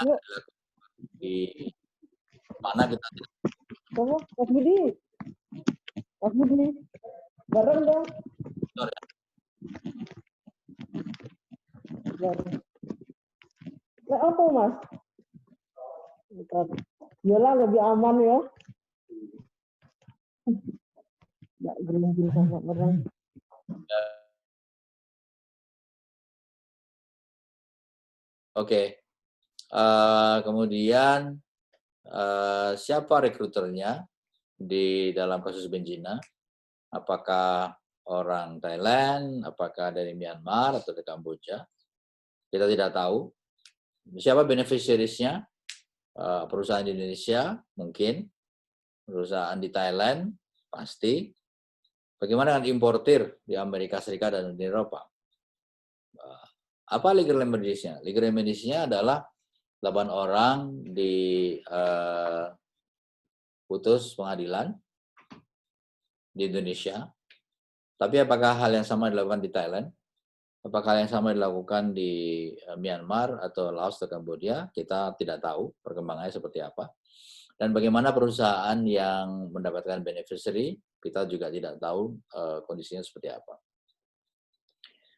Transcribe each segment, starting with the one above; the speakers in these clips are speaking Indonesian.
Yuk, di mana kita tidak kamu, Mas Budi, bareng dong. tahu ya. Bareng. Nah, apa Mas? Bentar. Yalah, lebih aman ya. Nggak gelinggir sama orang. Oke. Kemudian siapa rekruternya di dalam kasus Benjina? Apakah orang Thailand, apakah dari Myanmar atau dari Kamboja? Kita tidak tahu. Siapa beneficiariesnya? Perusahaan di Indonesia mungkin, perusahaan di Thailand pasti. Bagaimana dengan importir di Amerika Serikat dan Uni Eropa? Apa legal remedies-nya? Legal remedies-nya adalah 8 orang putus pengadilan di Indonesia. Tapi apakah hal yang sama dilakukan di Thailand? Apakah hal yang sama dilakukan di Myanmar atau Laos atau Kamboja? Kita tidak tahu perkembangannya seperti apa. Dan bagaimana perusahaan yang mendapatkan beneficiary, kita juga tidak tahu kondisinya seperti apa.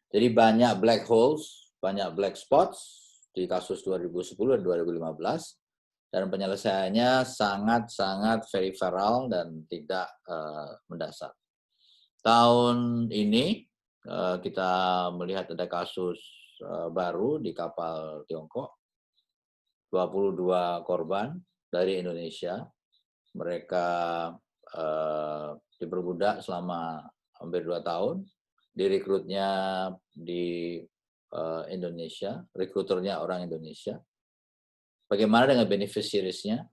Jadi banyak black holes, banyak black spots di kasus 2010 dan 2015. Dan penyelesaiannya sangat-sangat peripheral dan tidak mendasar. Tahun ini kita melihat ada kasus baru di kapal Tiongkok, 22 korban dari Indonesia. Mereka diperbudak selama hampir 2 tahun, direkrutnya di Indonesia, rekruternya orang Indonesia. Bagaimana dengan beneficiaries-nya?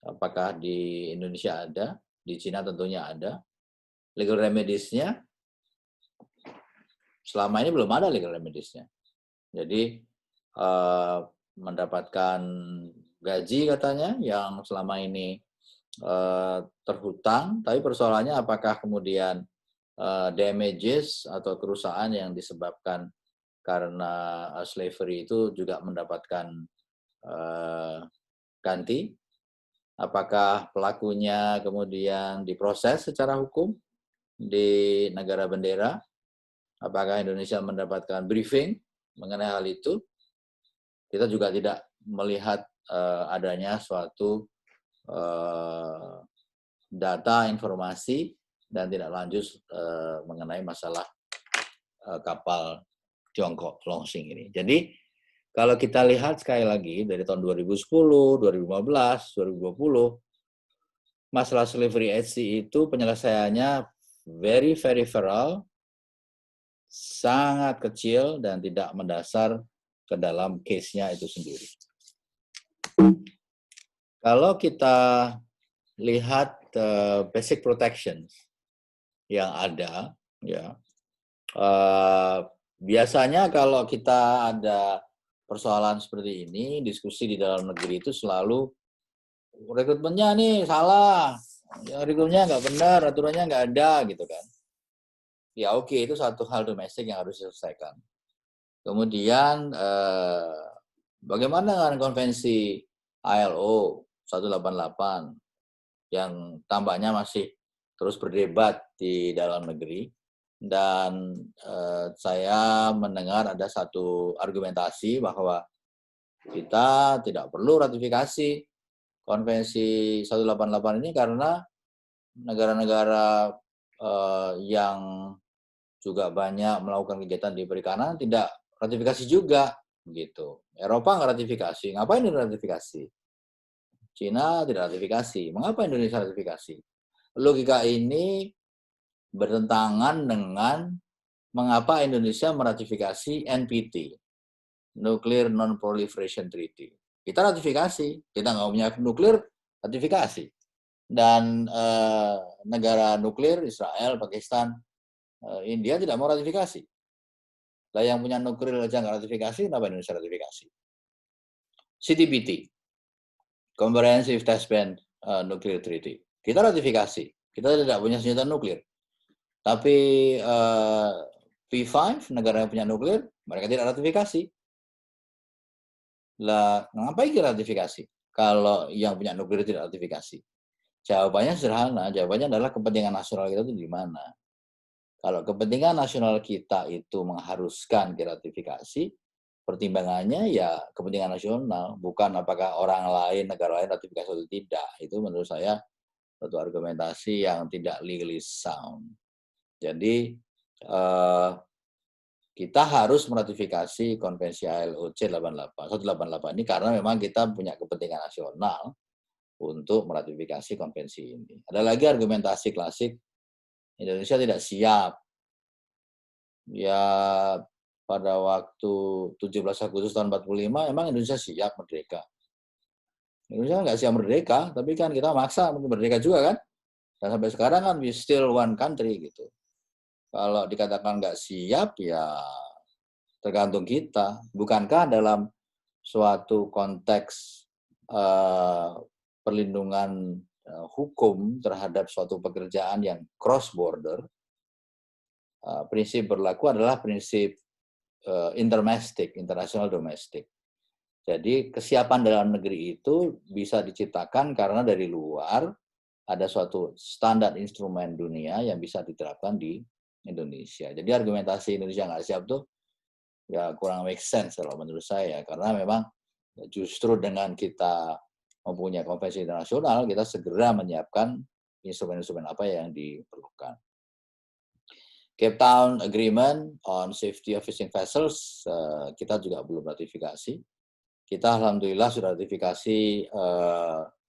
Apakah di Indonesia ada? Di Cina tentunya ada. Legal remedies-nya, selama ini belum ada legal remedies-nya. Jadi mendapatkan gaji katanya yang selama ini terhutang, tapi persoalannya apakah kemudian damages atau kerusakan yang disebabkan karena slavery itu juga mendapatkan ganti. Apakah pelakunya kemudian diproses secara hukum di negara bendera? Apakah Indonesia mendapatkan briefing mengenai hal itu? Kita juga tidak melihat adanya suatu data, informasi, dan tidak lanjut mengenai masalah kapal Tiongkok Longsing ini. Jadi kalau kita lihat sekali lagi dari tahun 2010, 2015, 2020, masalah slavery at sea itu penyelesaiannya very peripheral, sangat kecil dan tidak mendasar ke dalam case-nya itu sendiri. Kalau kita lihat basic protection yang ada, ya biasanya kalau kita ada persoalan seperti ini, diskusi di dalam negeri itu selalu rekrutmennya nih salah, ya, rekrutmennya nggak benar, aturannya nggak ada gitu kan. Ya oke, itu satu hal domestik yang harus diselesaikan. Kemudian bagaimana dengan konvensi ILO 188 yang tampaknya masih terus berdebat di dalam negeri, dan saya mendengar ada satu argumentasi bahwa kita tidak perlu ratifikasi konvensi 188 ini karena negara-negara yang juga banyak melakukan kegiatan di perikanan tidak ratifikasi juga gitu. Eropa nggak ratifikasi, ngapain Indonesia ratifikasi? Cina tidak ratifikasi, mengapa Indonesia ratifikasi? Logika ini bertentangan dengan mengapa Indonesia meratifikasi NPT, Nuclear Non-Proliferation Treaty. Kita ratifikasi, kita nggak punya nuklir, ratifikasi. Dan negara nuklir, Israel, Pakistan, India tidak mau ratifikasi. Lah yang punya nuklir aja nggak ratifikasi, kenapa Indonesia ratifikasi? CTBT, Comprehensive Test Ban Nuclear Treaty. Kita ratifikasi, kita tidak punya senjata nuklir. Tapi P5, negara yang punya nuklir, mereka tidak ratifikasi. Lah, ngapain kita ratifikasi kalau yang punya nuklir tidak ratifikasi? Jawabannya sederhana, jawabannya adalah kepentingan nasional kita itu di mana. Kalau kepentingan nasional kita itu mengharuskan diratifikasi, pertimbangannya ya kepentingan nasional, bukan apakah orang lain, negara lain ratifikasi atau tidak. Itu menurut saya satu argumentasi yang tidak legally sound. Jadi kita harus meratifikasi Konvensi ILO C88, 188 ini karena memang kita punya kepentingan nasional untuk meratifikasi konvensi ini. Ada lagi argumentasi klasik, Indonesia tidak siap. Ya, pada waktu 17 Agustus tahun 45, emang Indonesia siap merdeka. Indonesia nggak siap merdeka, tapi kan kita maksa merdeka juga kan. Dan sampai sekarang kan we still one country gitu. Kalau dikatakan nggak siap, ya tergantung kita. Bukankah dalam suatu konteks perlindungan hukum terhadap suatu pekerjaan yang cross border, prinsip berlaku adalah prinsip interdomestik, international domestic. Jadi kesiapan dalam negeri itu bisa diciptakan karena dari luar ada suatu standar instrumen dunia yang bisa diterapkan di Indonesia. Jadi argumentasi Indonesia nggak siap tuh ya kurang make sense kalau menurut saya, karena memang justru dengan kita mempunyai konvensi internasional, kita segera menyiapkan instrumen-instrumen apa yang diperlukan. Cape Town Agreement on Safety of Fishing Vessels, kita juga belum ratifikasi. Kita alhamdulillah sudah ratifikasi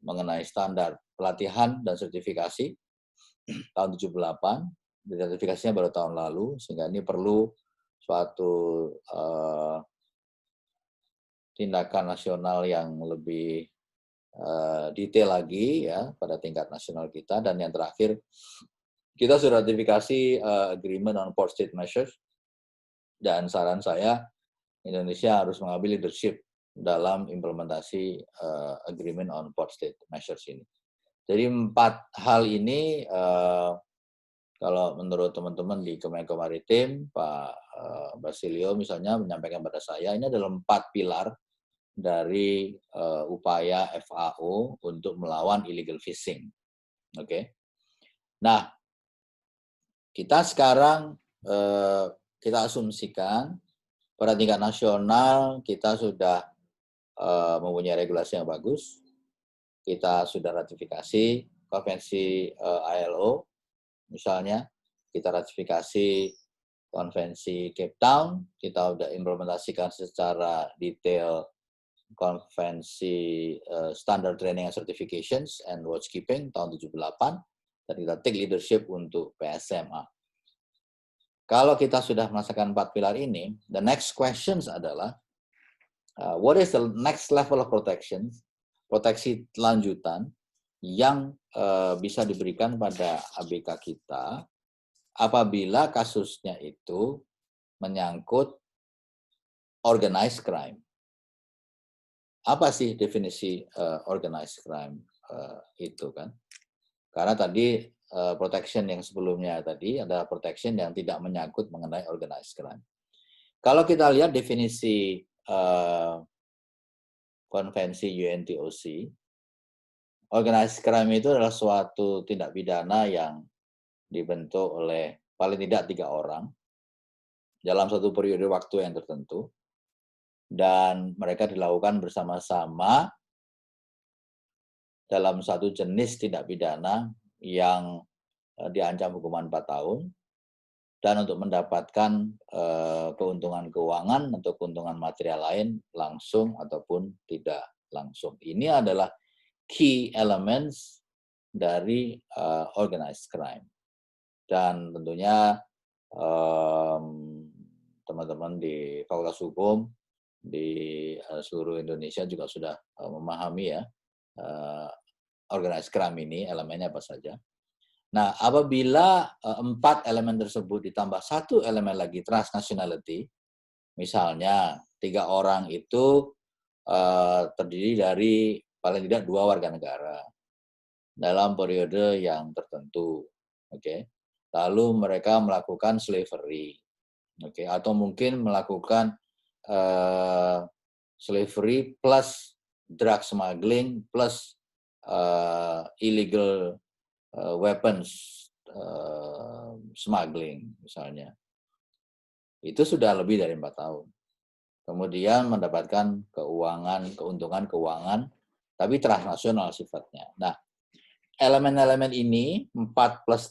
mengenai standar pelatihan dan sertifikasi tahun 78, ratifikasinya baru tahun lalu, sehingga ini perlu suatu tindakan nasional yang lebih detail lagi ya pada tingkat nasional kita. Dan yang terakhir, kita sudah ratifikasi agreement on port state measures, dan saran saya Indonesia harus mengambil leadership dalam implementasi agreement on port state measures ini. Jadi 4 hal ini kalau menurut teman-teman di Kemenko Maritim, Pak Basilio misalnya menyampaikan pada saya, ini adalah 4 pilar dari upaya FAO untuk melawan illegal fishing. Oke. Nah, kita sekarang kita asumsikan pada tingkat nasional kita sudah mempunyai regulasi yang bagus. Kita sudah ratifikasi konvensi ILO, misalnya kita ratifikasi konvensi Cape Town, kita sudah implementasikan secara detail konvensi Standard Training and Certifications and Watchkeeping tahun 78, dan kita take leadership untuk PSMA. Kalau kita sudah melaksanakan 4 pilar ini, the next questions adalah, what is the next level of protection, proteksi lanjutan yang bisa diberikan pada ABK kita apabila kasusnya itu menyangkut organized crime. Apa sih definisi organized crime itu kan? Karena tadi protection yang sebelumnya tadi ada protection yang tidak menyangkut mengenai organized crime. Kalau kita lihat definisi konvensi UNTOC, organized crime itu adalah suatu tindak pidana yang dibentuk oleh paling tidak 3 orang dalam satu periode waktu yang tertentu, dan mereka dilakukan bersama-sama dalam satu jenis tindak pidana yang diancam hukuman 4 tahun, dan untuk mendapatkan keuntungan keuangan atau keuntungan material lain langsung ataupun tidak langsung. Ini adalah key elements dari organized crime. Dan tentunya teman-teman di Fakultas Hukum di seluruh Indonesia juga sudah memahami ya organized crime ini elemennya apa saja. Nah, apabila 4 elemen tersebut ditambah 1 elemen lagi transnationality, misalnya 3 orang itu terdiri dari paling tidak 2 warga negara dalam periode yang tertentu, oke. Lalu mereka melakukan slavery, oke, atau mungkin melakukan slavery plus drug smuggling plus illegal weapons smuggling misalnya. Itu sudah lebih dari 4 tahun. Kemudian mendapatkan keuntungan keuangan, tapi transnasional sifatnya. Nah, elemen-elemen ini 4 plus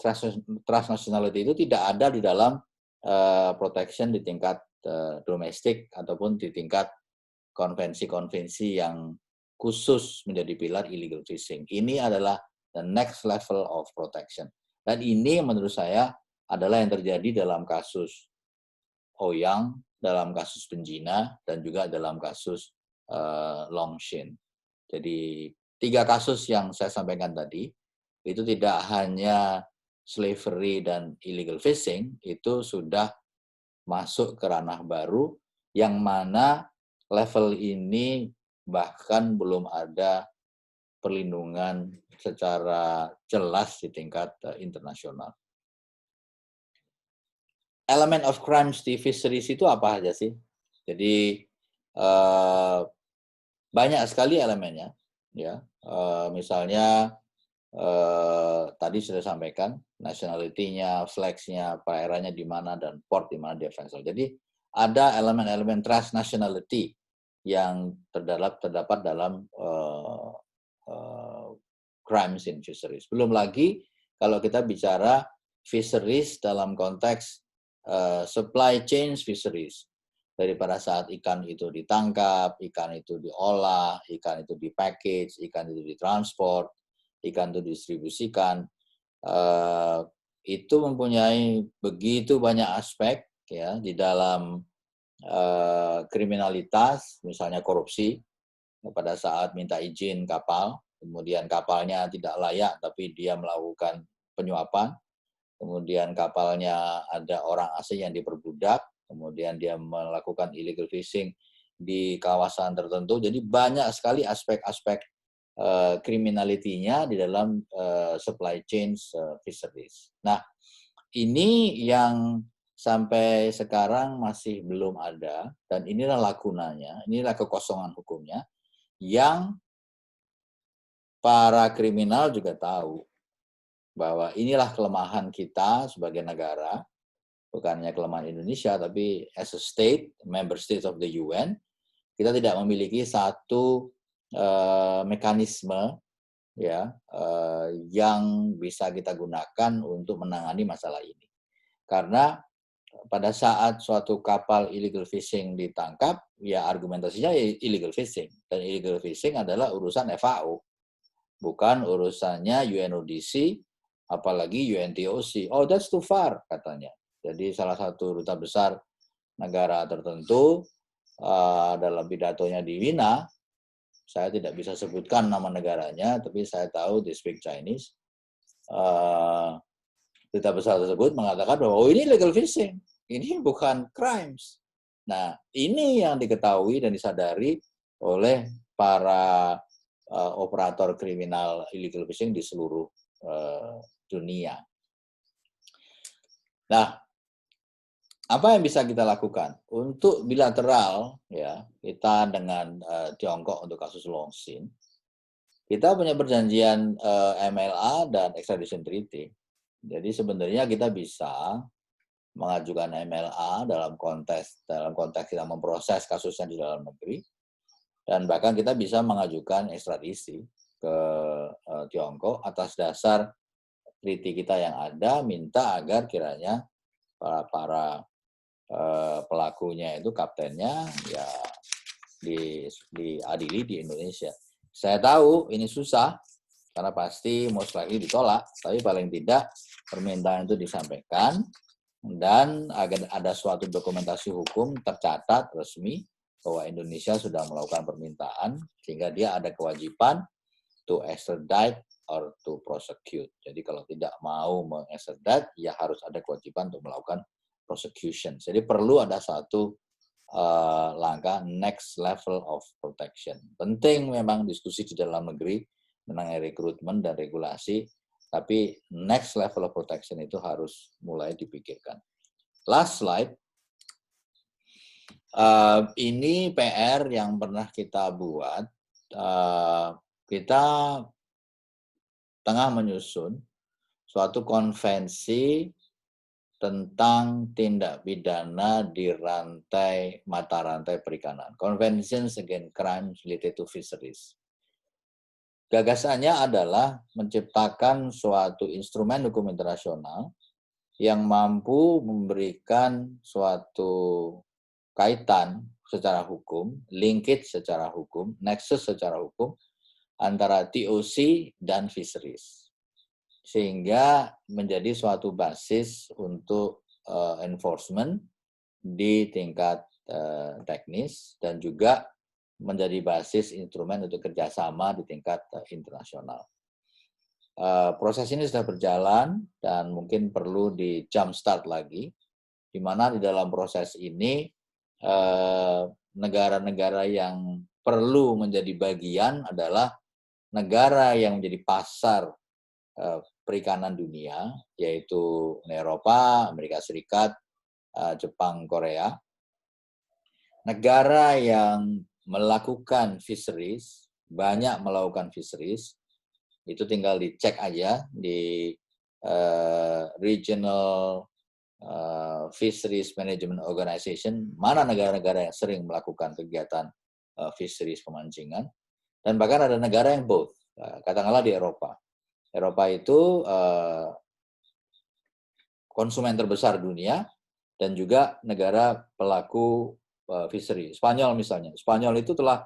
transnationality itu tidak ada di dalam protection di tingkat domestik ataupun di tingkat konvensi-konvensi yang khusus menjadi pilar illegal fishing. Ini adalah the next level of protection. Dan ini menurut saya adalah yang terjadi dalam kasus Ouyang, dalam kasus Penjina, dan juga dalam kasus Longshin. Jadi 3 kasus yang saya sampaikan tadi, itu tidak hanya slavery dan illegal fishing, itu sudah masuk ke ranah baru, yang mana level ini bahkan belum ada perlindungan secara jelas di tingkat internasional. Element of crimes di fisheries itu apa aja sih? Jadi banyak sekali elemennya, ya. Misalnya tadi sudah sampaikan nationality-nya, flags-nya, perairannya di mana dan port di mana dia vessel. Jadi ada elemen-elemen transnationality yang terdapat dalam crimes in fisheries. Belum lagi kalau kita bicara fisheries dalam konteks supply chain fisheries. Dari pada saat ikan itu ditangkap, ikan itu diolah, ikan itu dipackage, ikan itu ditransport, ikan itu didistribusikan, itu mempunyai begitu banyak aspek ya di dalam kriminalitas, misalnya korupsi, pada saat minta izin kapal, kemudian kapalnya tidak layak tapi dia melakukan penyuapan, kemudian kapalnya ada orang asing yang diperbudak, kemudian dia melakukan illegal fishing di kawasan tertentu. Jadi banyak sekali aspek-aspek kriminalitinya di dalam supply chain fisheries. Nah, ini yang sampai sekarang masih belum ada, dan inilah lakunanya, inilah kekosongan hukumnya, yang para kriminal juga tahu bahwa inilah kelemahan kita sebagai negara, bukannya kelemahan Indonesia, tapi as a state, member state of the UN, kita tidak memiliki satu mekanisme ya yang bisa kita gunakan untuk menangani masalah ini. Karena pada saat suatu kapal illegal fishing ditangkap, ya argumentasinya illegal fishing, dan illegal fishing adalah urusan FAO, bukan urusannya UNODC, apalagi UNTOC. Oh, that's too far, katanya. Jadi salah satu duta besar negara tertentu dalam pidatonya di Wina, saya tidak bisa sebutkan nama negaranya, tapi saya tahu they speak Chinese. Duta besar tersebut mengatakan bahwa oh ini illegal fishing, ini bukan crimes. Nah, ini yang diketahui dan disadari oleh para operator kriminal illegal fishing di seluruh dunia. Nah, apa yang bisa kita lakukan untuk bilateral ya kita dengan Tiongkok untuk kasus Longshin? Kita punya perjanjian MLA dan extradition treaty. Jadi sebenarnya kita bisa mengajukan MLA dalam konteks kita memproses kasusnya di dalam negeri, dan bahkan kita bisa mengajukan ekstradisi ke Tiongkok atas dasar treaty kita yang ada, minta agar kiranya para pelakunya itu kaptennya ya diadili di Indonesia. Saya tahu ini susah karena pasti most likely ditolak, tapi paling tidak permintaan itu disampaikan dan agar ada suatu dokumentasi hukum tercatat resmi bahwa Indonesia sudah melakukan permintaan sehingga dia ada kewajiban to extradite or to prosecute. Jadi kalau tidak mau mengextradite, ya harus ada kewajiban untuk melakukan prosecution. Jadi perlu ada satu langkah next level of protection. Penting memang diskusi di dalam negeri mengenai rekrutmen dan regulasi, tapi next level of protection itu harus mulai dipikirkan. Last slide. Ini PR yang pernah kita buat. Kita tengah menyusun suatu konvensi tentang tindak pidana di mata rantai perikanan. Conventions Against Crimes Related to Fisheries. Gagasannya adalah menciptakan suatu instrumen hukum internasional yang mampu memberikan suatu kaitan secara hukum, linkage secara hukum, nexus secara hukum antara TOC dan fisheries. Sehingga menjadi suatu basis untuk enforcement di tingkat teknis dan juga menjadi basis instrumen untuk kerjasama di tingkat internasional. Proses ini sudah berjalan dan mungkin perlu di jumpstart lagi, di mana di dalam proses ini negara-negara yang perlu menjadi bagian adalah negara yang menjadi pasar perikanan dunia, yaitu Uni Eropa, Amerika Serikat, Jepang, Korea. Negara yang melakukan fisheries, banyak melakukan fisheries, itu tinggal dicek aja di Regional Fisheries Management Organization, mana negara-negara yang sering melakukan kegiatan fisheries pemancingan, dan bahkan ada negara yang both, katakanlah di Eropa. Eropa itu konsumen terbesar dunia dan juga negara pelaku fishery. Spanyol misalnya. Spanyol itu telah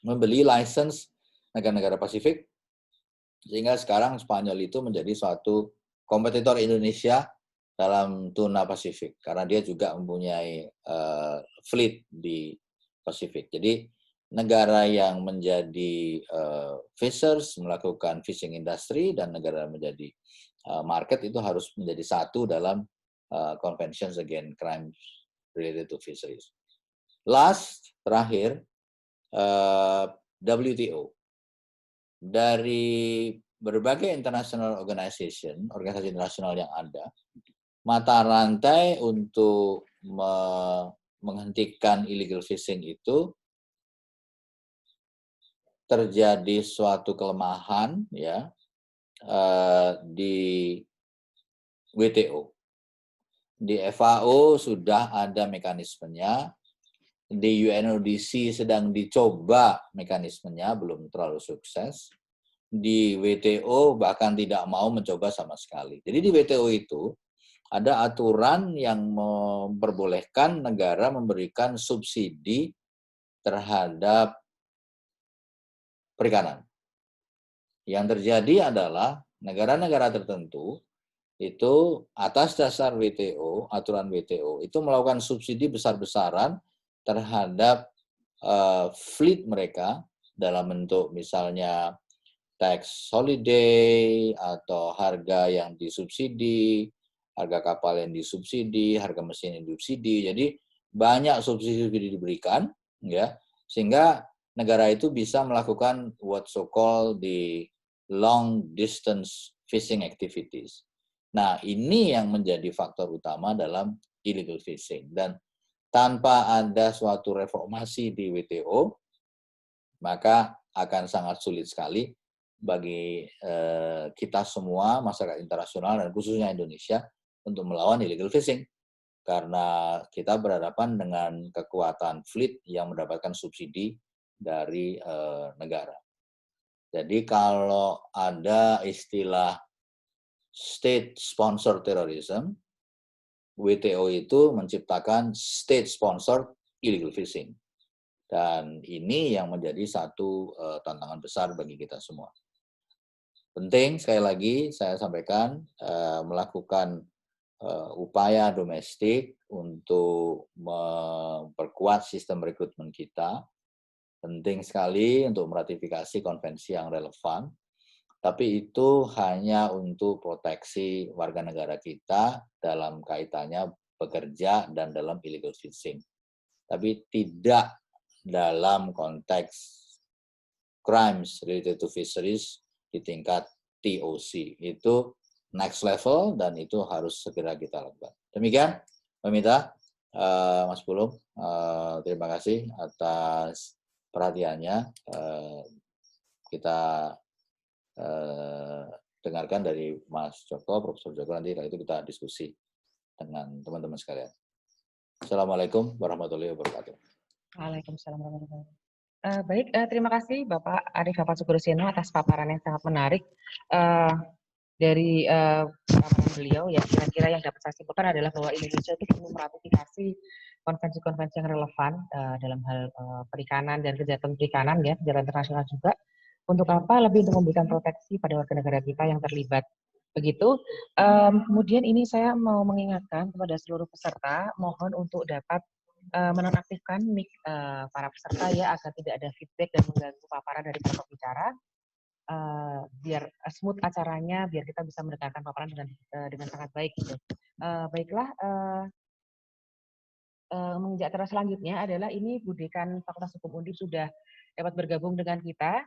membeli license negara-negara Pasifik, sehingga sekarang Spanyol itu menjadi suatu kompetitor Indonesia dalam tuna Pasifik, karena dia juga mempunyai fleet di Pasifik. Jadi negara yang menjadi fishers, melakukan fishing industry, dan negara menjadi market itu harus menjadi satu dalam Conventions Against Crimes Related to Fisheries. Last, terakhir, WTO. Dari berbagai international organization, organisasi internasional yang ada, mata rantai untuk menghentikan illegal fishing itu terjadi suatu kelemahan ya di WTO. Di FAO sudah ada mekanismenya, di UNODC sedang dicoba mekanismenya, belum terlalu sukses. Di WTO bahkan tidak mau mencoba sama sekali. Jadi di WTO itu ada aturan yang memperbolehkan negara memberikan subsidi terhadap perikanan. Yang terjadi adalah negara-negara tertentu itu atas dasar WTO, aturan WTO, itu melakukan subsidi besar-besaran terhadap fleet mereka dalam bentuk misalnya tax holiday atau harga yang disubsidi, harga kapal yang disubsidi, harga mesin yang disubsidi. Jadi banyak subsidi diberikan, ya, sehingga negara itu bisa melakukan what so called the long distance fishing activities. Nah, ini yang menjadi faktor utama dalam illegal fishing. Dan tanpa ada suatu reformasi di WTO, maka akan sangat sulit sekali bagi kita semua, masyarakat internasional dan khususnya Indonesia, untuk melawan illegal fishing. Karena kita berhadapan dengan kekuatan fleet yang mendapatkan subsidi dari negara. Jadi kalau ada istilah state sponsor terrorism, WTO itu menciptakan state sponsored illegal fishing. Dan ini yang menjadi satu tantangan besar bagi kita semua. Penting, sekali lagi saya sampaikan, melakukan upaya domestik untuk memperkuat sistem rekrutmen kita. Penting sekali untuk meratifikasi konvensi yang relevan. Tapi itu hanya untuk proteksi warga negara kita dalam kaitannya bekerja dan dalam illegal fishing. Tapi tidak dalam konteks crimes related to fisheries di tingkat TOC. Itu next level dan itu harus segera kita lakukan. Demikian, Mbak Mita, Mas Pulung. Terima kasih atas perhatiannya. Kita dengarkan dari Mas Joko, Profesor Joko, nanti itu kita diskusi dengan teman-teman sekalian. Assalamualaikum warahmatullahi wabarakatuh. Waalaikumsalam warahmatullahi wabarakatuh. Baik, terima kasih Bapak Arief Hafat Sugurusino atas paparan yang sangat menarik. Dari paparan beliau, ya kira-kira yang dapat saya simpulkan adalah bahwa Indonesia itu perlu meratifikasi konvensi-konvensi yang relevan dalam hal perikanan dan kejahatan perikanan, ya, kejahatan internasional juga. Untuk apa? Lebih untuk memberikan proteksi pada warga negara kita yang terlibat. Begitu. Kemudian ini saya mau mengingatkan kepada seluruh peserta, mohon untuk dapat menonaktifkan mic para peserta, ya, agar tidak ada feedback dan mengganggu paparan dari para pembicara. Biar smooth acaranya, biar kita bisa mendengarkan paparan dengan sangat baik gitu. Baiklah, menginjak acara selanjutnya adalah ini Bu Dekan Fakultas Hukum Undip sudah dapat bergabung dengan kita.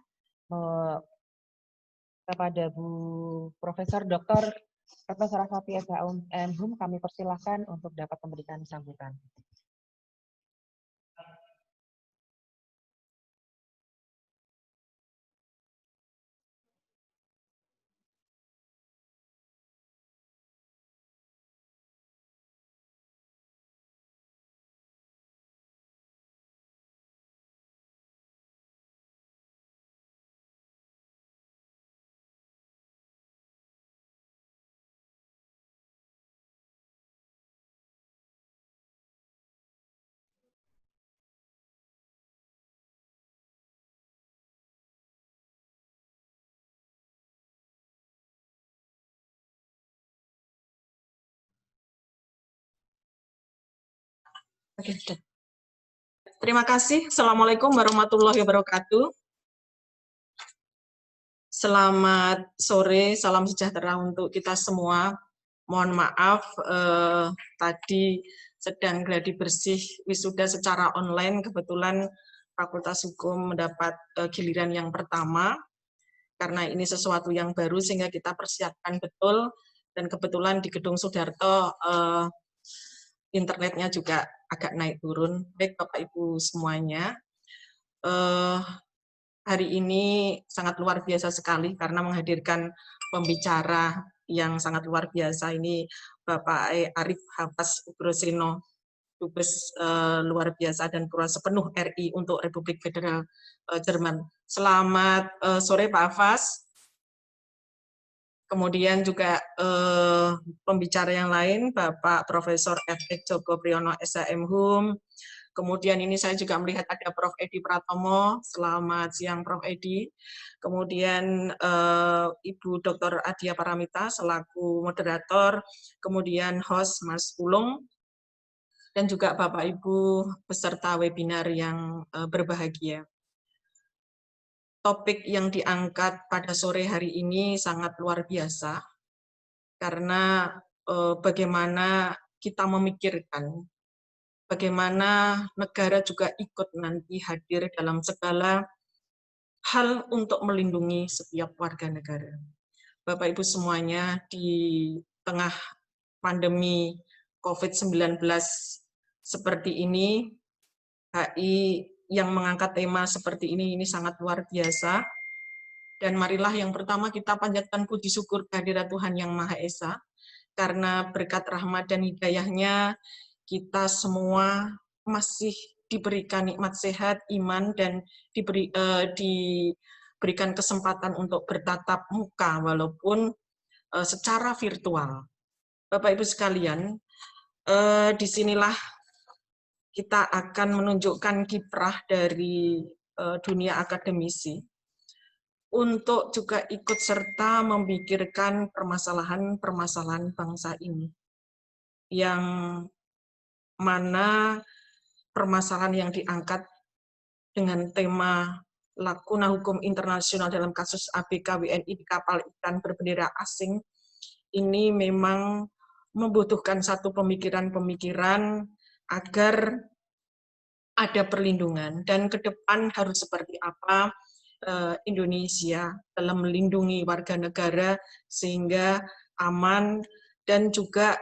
Kepada Bu Profesor Dr. Retno Saraswati SHM kami persilahkan untuk dapat memberikan sambutan. Oke, terima kasih. Assalamualaikum warahmatullahi wabarakatuh. Selamat sore, salam sejahtera untuk kita semua. Mohon maaf, tadi sedang gladi bersih wisuda secara online. Kebetulan Fakultas Hukum mendapat giliran yang pertama. Karena ini sesuatu yang baru, sehingga kita persiapkan betul. Dan kebetulan di Gedung Sudarto, internetnya juga agak naik turun. Baik Bapak Ibu semuanya, hari ini sangat luar biasa sekali karena menghadirkan pembicara yang sangat luar biasa. Ini Bapak Arief Hafat Sugurusino, Dubes luar biasa dan pura sepenuh RI untuk Republik Federal Jerman. Selamat sore Pak Hafaz. Kemudian juga pembicara yang lain, Bapak Profesor F.X. Joko Priyono, SHM HUM. Kemudian ini saya juga melihat ada Prof. Edi Pratomo. Selamat siang Prof. Edi. Kemudian Ibu Dr. Adia Paramita selaku moderator. Kemudian host Mas Pulung. Dan juga Bapak Ibu peserta webinar yang berbahagia. Topik yang diangkat pada sore hari ini sangat luar biasa, karena bagaimana kita memikirkan, bagaimana negara juga ikut nanti hadir dalam segala hal untuk melindungi setiap warga negara. Bapak Ibu semuanya, di tengah pandemi COVID-19 seperti ini, HI yang mengangkat tema seperti ini sangat luar biasa. Dan marilah yang pertama kita panjatkan puji syukur kehadirat Tuhan Yang Maha Esa, karena berkat rahmat dan hidayahnya kita semua masih diberikan nikmat sehat, iman, dan diberikan kesempatan untuk bertatap muka walaupun secara virtual. Bapak Ibu sekalian, disinilah kita akan menunjukkan kiprah dari dunia akademisi untuk juga ikut serta memikirkan permasalahan-permasalahan bangsa ini. Yang mana permasalahan yang diangkat dengan tema lakuna hukum internasional dalam kasus ABK WNI di kapal ikan berbendera asing, ini memang membutuhkan satu pemikiran-pemikiran agar ada perlindungan, dan ke depan harus seperti apa Indonesia dalam melindungi warga negara sehingga aman dan juga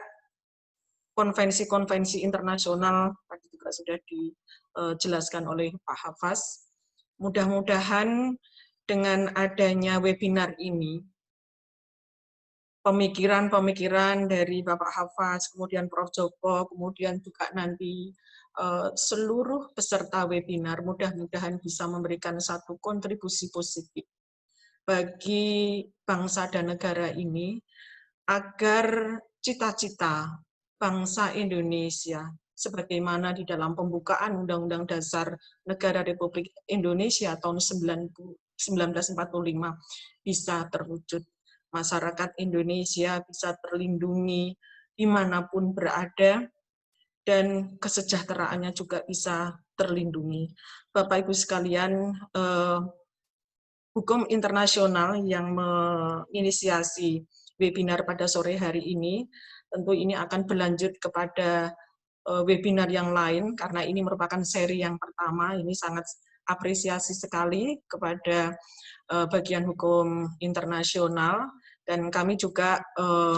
konvensi-konvensi internasional, tadi juga sudah dijelaskan oleh Pak Hafaz. Mudah-mudahan dengan adanya webinar ini, pemikiran-pemikiran dari Bapak Hafaz, kemudian Prof. Joko, kemudian juga nanti seluruh peserta webinar mudah-mudahan bisa memberikan satu kontribusi positif bagi bangsa dan negara ini agar cita-cita bangsa Indonesia sebagaimana di dalam pembukaan Undang-Undang Dasar Negara Republik Indonesia tahun 1945 bisa terwujud. Masyarakat Indonesia bisa terlindungi dimanapun berada, dan kesejahteraannya juga bisa terlindungi. Bapak Ibu sekalian, hukum internasional yang menginisiasi webinar pada sore hari ini, tentu ini akan berlanjut kepada webinar yang lain, karena ini merupakan seri yang pertama. Ini sangat apresiasi sekali kepada bagian hukum internasional, dan kami juga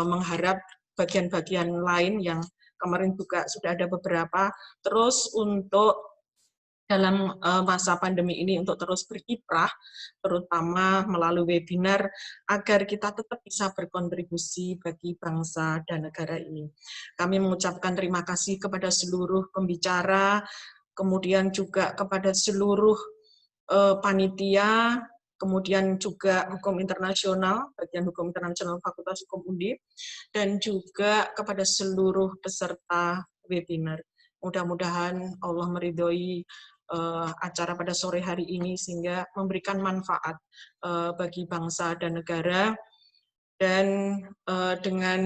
mengharap bagian-bagian lain yang kemarin juga sudah ada beberapa, terus untuk dalam masa pandemi ini untuk terus berkiprah, terutama melalui webinar, agar kita tetap bisa berkontribusi bagi bangsa dan negara ini. Kami mengucapkan terima kasih kepada seluruh pembicara, kemudian juga kepada seluruh panitia, kemudian juga hukum internasional, bagian hukum internasional Fakultas Hukum Undip, dan juga kepada seluruh peserta webinar. Mudah-mudahan Allah meridhoi acara pada sore hari ini sehingga memberikan manfaat bagi bangsa dan negara, dan dengan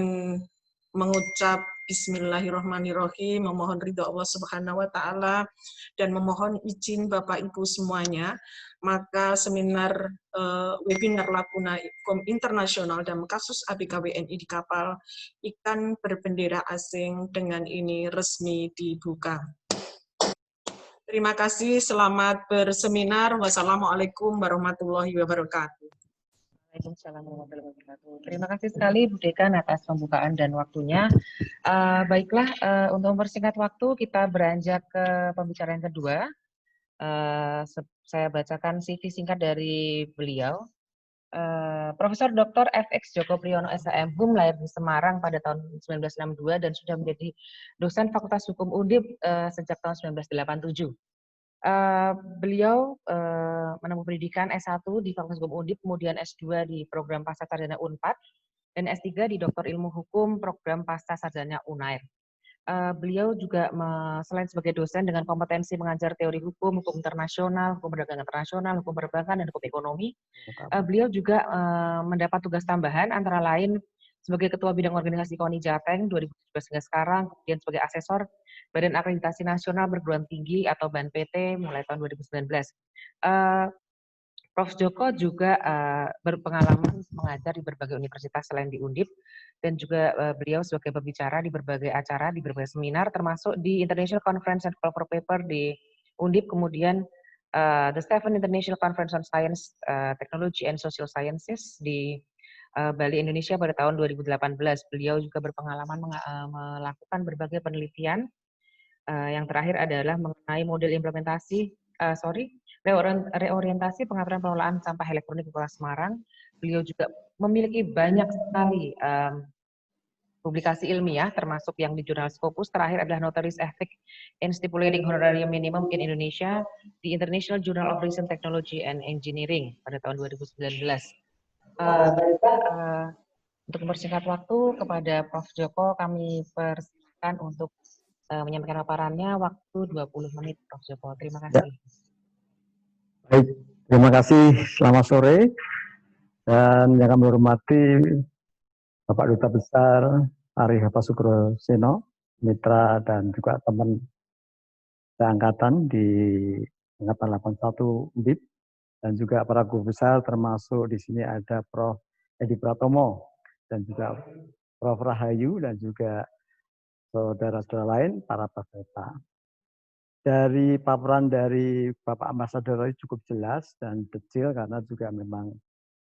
mengucap Bismillahirrahmanirrahim, memohon ridho Allah Subhanahu wa Ta'ala, dan memohon izin Bapak Ibu semuanya, maka seminar webinar Laguna Hukum Internasional dalam kasus ABK WNI di kapal ikan berbendera asing dengan ini resmi dibuka. Terima kasih, selamat berseminar. Wassalamualaikum warahmatullahi wabarakatuh. Waalaikumsalam warahmatullahi wabarakatuh. Terima kasih sekali Bu Dekan atas pembukaan dan waktunya. Baiklah, untuk mempersingkat waktu kita beranjak ke pembicaraan kedua. Saya bacakan CV singkat dari beliau. Profesor Dr. FX Joko Priyono SHM HUM lahir di Semarang pada tahun 1962 dan sudah menjadi dosen Fakultas Hukum Undip sejak tahun 1987. Beliau menempuh pendidikan S1 di Fakultas Hukum Undip, kemudian S2 di program Pascasarjana Unpad, dan S3 di Doktor Ilmu Hukum program Pascasarjana Unair. Beliau juga selain sebagai dosen dengan kompetensi mengajar teori hukum, hukum internasional, hukum perdagangan internasional, hukum perbankan, dan hukum ekonomi, beliau juga mendapat tugas tambahan antara lain sebagai Ketua Bidang Organisasi KONI Jateng 2017 hingga sekarang, kemudian sebagai Asesor Badan Akreditasi Nasional Perguruan Tinggi atau BANPT mulai tahun 2019. Prof. Joko juga berpengalaman mengajar di berbagai universitas selain di Undip, dan juga beliau sebagai pembicara di berbagai acara, di berbagai seminar, termasuk di International Conference and Call for Paper di Undip, kemudian The Seventh International Conference on Science, Technology and Social Sciences di Bali, Indonesia pada tahun 2018. Beliau juga berpengalaman melakukan berbagai penelitian. Yang terakhir adalah mengenai model implementasi, reorientasi pengaturan pengelolaan sampah elektronik di Kota Semarang. Beliau juga memiliki banyak sekali publikasi ilmiah, termasuk yang di jurnal Scopus. Terakhir adalah Notaris Ethics in Stipulating Honorarium Minimum in Indonesia di International Journal of Recent Technology and Engineering pada tahun 2019. Untuk mempersingkat waktu, kepada Prof. Joko kami persilakan untuk menyampaikan paparannya, waktu 20 menit, Prof. Joko. Terima kasih. Baik, terima kasih. Selamat sore. Dan yang kami hormati Bapak Duta Besar Arif Hafaz Sukroseno, mitra dan juga teman seangkatan di Angkatan 81 Undip, dan juga para guru besar, termasuk di sini ada Prof. Edi Pratomo, dan juga Prof. Rahayu, dan juga saudara-saudara lain, para peserta. Dari paparan dari Bapak Ambasador cukup jelas dan detail, karena juga memang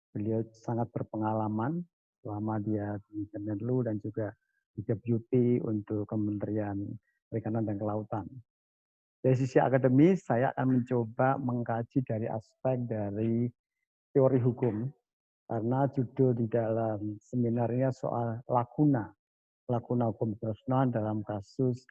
beliau sangat berpengalaman selama dia di Kemenlu dan juga Deputy untuk Kementerian Perikanan dan Kelautan. Dari sisi akademis, saya akan mencoba mengkaji dari aspek dari teori hukum, karena judul di dalam seminarnya soal lakuna hukum internasional dalam kasus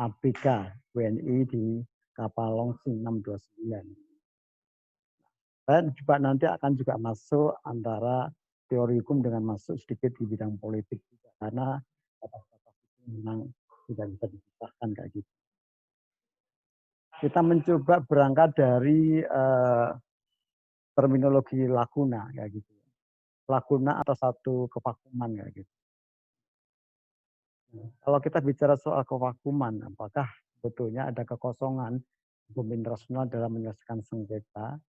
ABK WNI di kapal Longsing 629. Saya juga nanti akan juga masuk antara teori hukum dengan masuk sedikit di bidang politik juga, karena batas-batas itu memang tidak bisa dipisahkan kayak gitu. Kita mencoba berangkat dari terminologi lakuna kayak gitu. Lakuna atau satu kevakuman kayak gitu. Kalau kita bicara soal kevakuman, apakah sebetulnya ada kekosongan hukum internasional dalam menyelesaikan sengketa,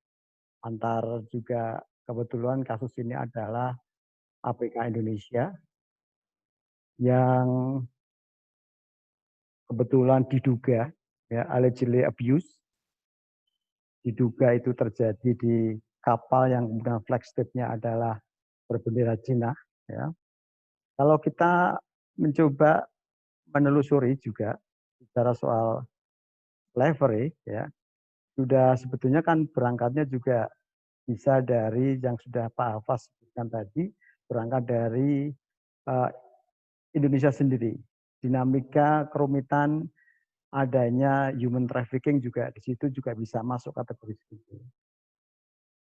antar juga kebetulan kasus ini adalah APK Indonesia yang kebetulan diduga ya allegedly abuse, diduga itu terjadi di kapal yang kemudian flagship-nya adalah berbendera Cina. Ya. Kalau kita mencoba menelusuri juga bicara soal slavery, ya sudah sebetulnya kan berangkatnya juga bisa dari yang sudah Pak Hafaz sebutkan tadi, berangkat dari Indonesia sendiri. Dinamika kerumitan adanya human trafficking juga di situ juga bisa masuk kategori situ.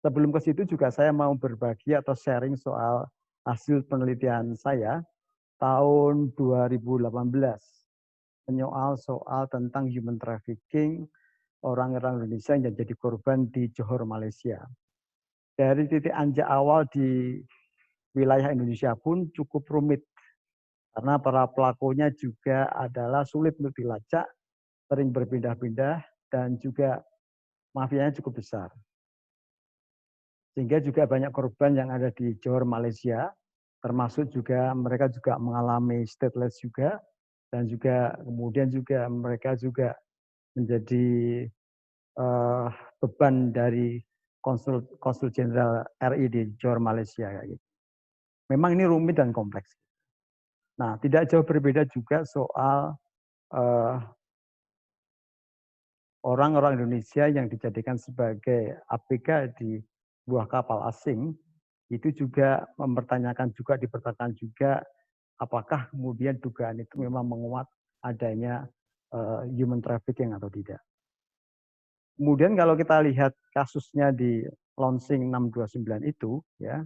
Sebelum ke situ juga saya mau berbagi atau sharing soal hasil penelitian saya tahun 2018 menyoal soal tentang human trafficking orang-orang Indonesia yang jadi korban di Johor, Malaysia. Dari titik anjak awal di wilayah Indonesia pun cukup rumit karena para pelakunya juga adalah sulit untuk dilacak, sering berpindah-pindah, dan juga mafianya cukup besar. Sehingga juga banyak korban yang ada di Johor, Malaysia, termasuk juga mereka juga mengalami stateless juga, dan juga kemudian juga mereka juga menjadi beban dari Konsul Jenderal RI di Johor, Malaysia. Gitu. Memang ini rumit dan kompleks. Nah, tidak jauh berbeda juga soal orang-orang Indonesia yang dijadikan sebagai ABK di buah kapal asing, itu juga dipertanyakan juga apakah kemudian dugaan itu memang menguat adanya human trafficking atau tidak. Kemudian kalau kita lihat kasusnya di Launching 629 itu, ya,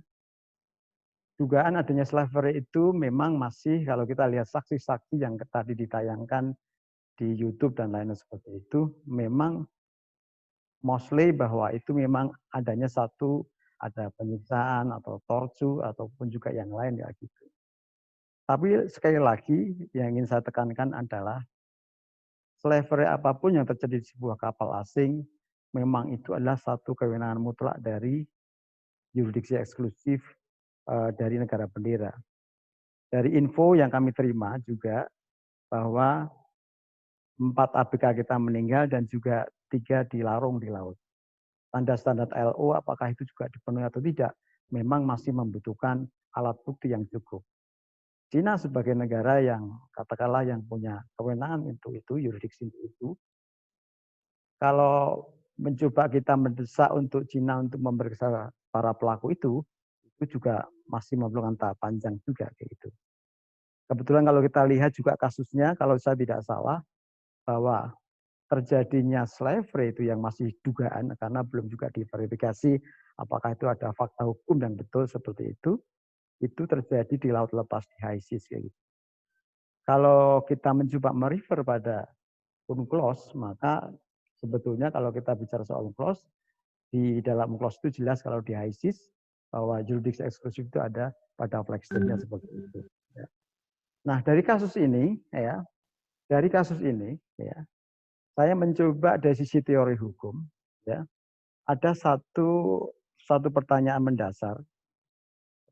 dugaan adanya slavery itu memang masih kalau kita lihat saksi-saksi yang tadi ditayangkan di YouTube dan lainnya seperti itu, memang mostly bahwa itu memang adanya ada penyiksaan atau torture ataupun juga yang lain ya gitu. Tapi sekali lagi yang ingin saya tekankan adalah slavery apapun yang terjadi di sebuah kapal asing, memang itu adalah satu kewenangan mutlak dari yurisdiksi eksklusif dari negara bendera. Dari info yang kami terima juga bahwa 4 ABK kita meninggal dan juga 3 dilarung di laut. Standar-standar LO apakah itu juga dipenuhi atau tidak, memang masih membutuhkan alat bukti yang cukup. Cina sebagai negara yang katakanlah yang punya kewenangan untuk itu, yurisdiksi untuk itu, kalau mencoba kita mendesak untuk Cina untuk memeriksa para pelaku itu juga masih memerlukan tahap panjang juga kayak gitu. Kebetulan kalau kita lihat juga kasusnya, kalau saya tidak salah, bahwa terjadinya slavery itu yang masih dugaan karena belum juga diverifikasi apakah itu ada fakta hukum yang betul seperti itu terjadi di laut lepas di high seas kayak gitu. Kalau kita mencoba merefer pada UNCLOS, maka sebetulnya kalau kita bicara soal UNCLOS, di dalam UNCLOS itu jelas kalau di high seas bahwa jurisdiksi eksklusif itu ada pada flagship-nya seperti itu. Ya. Nah dari kasus ini, ya, saya mencoba dari sisi teori hukum, ya, ada satu pertanyaan mendasar.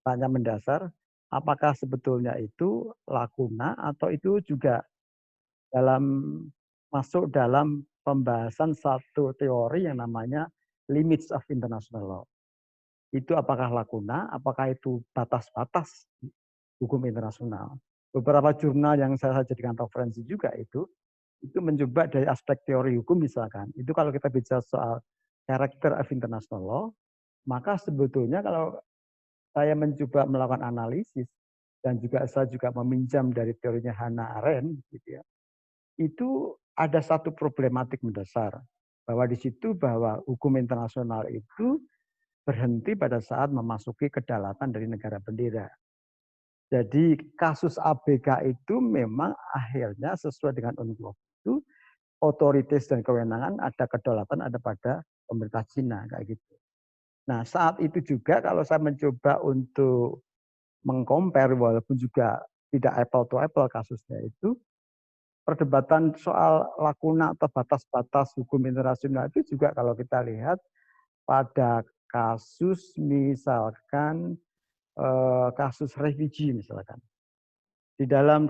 Pertanyaan mendasar, apakah sebetulnya itu lakuna atau itu juga masuk dalam pembahasan satu teori yang namanya limits of international law. Itu apakah lakuna, apakah itu batas-batas hukum internasional. beberapa jurnal yang saya jadikan referensi juga itu mencoba dari aspek teori hukum misalkan. Itu kalau kita bicara soal character of international law, maka sebetulnya kalau saya mencoba melakukan analisis dan juga saya juga meminjam dari teorinya Hannah Arendt gitu ya. Itu ada satu problematik mendasar bahwa di situ bahwa hukum internasional itu berhenti pada saat memasuki kedaulatan dari negara bendera. Jadi kasus ABK itu memang akhirnya sesuai dengan UNCLOS itu otoritas dan kewenangan ada kedaulatan ada pada pemerintah Cina kayak gitu. Nah saat itu juga kalau saya mencoba untuk mengcompare walaupun juga tidak apple to apple kasusnya itu perdebatan soal lakuna atau batas-batas hukum internasional itu juga kalau kita lihat pada kasus misalkan kasus refugee misalkan. Di dalam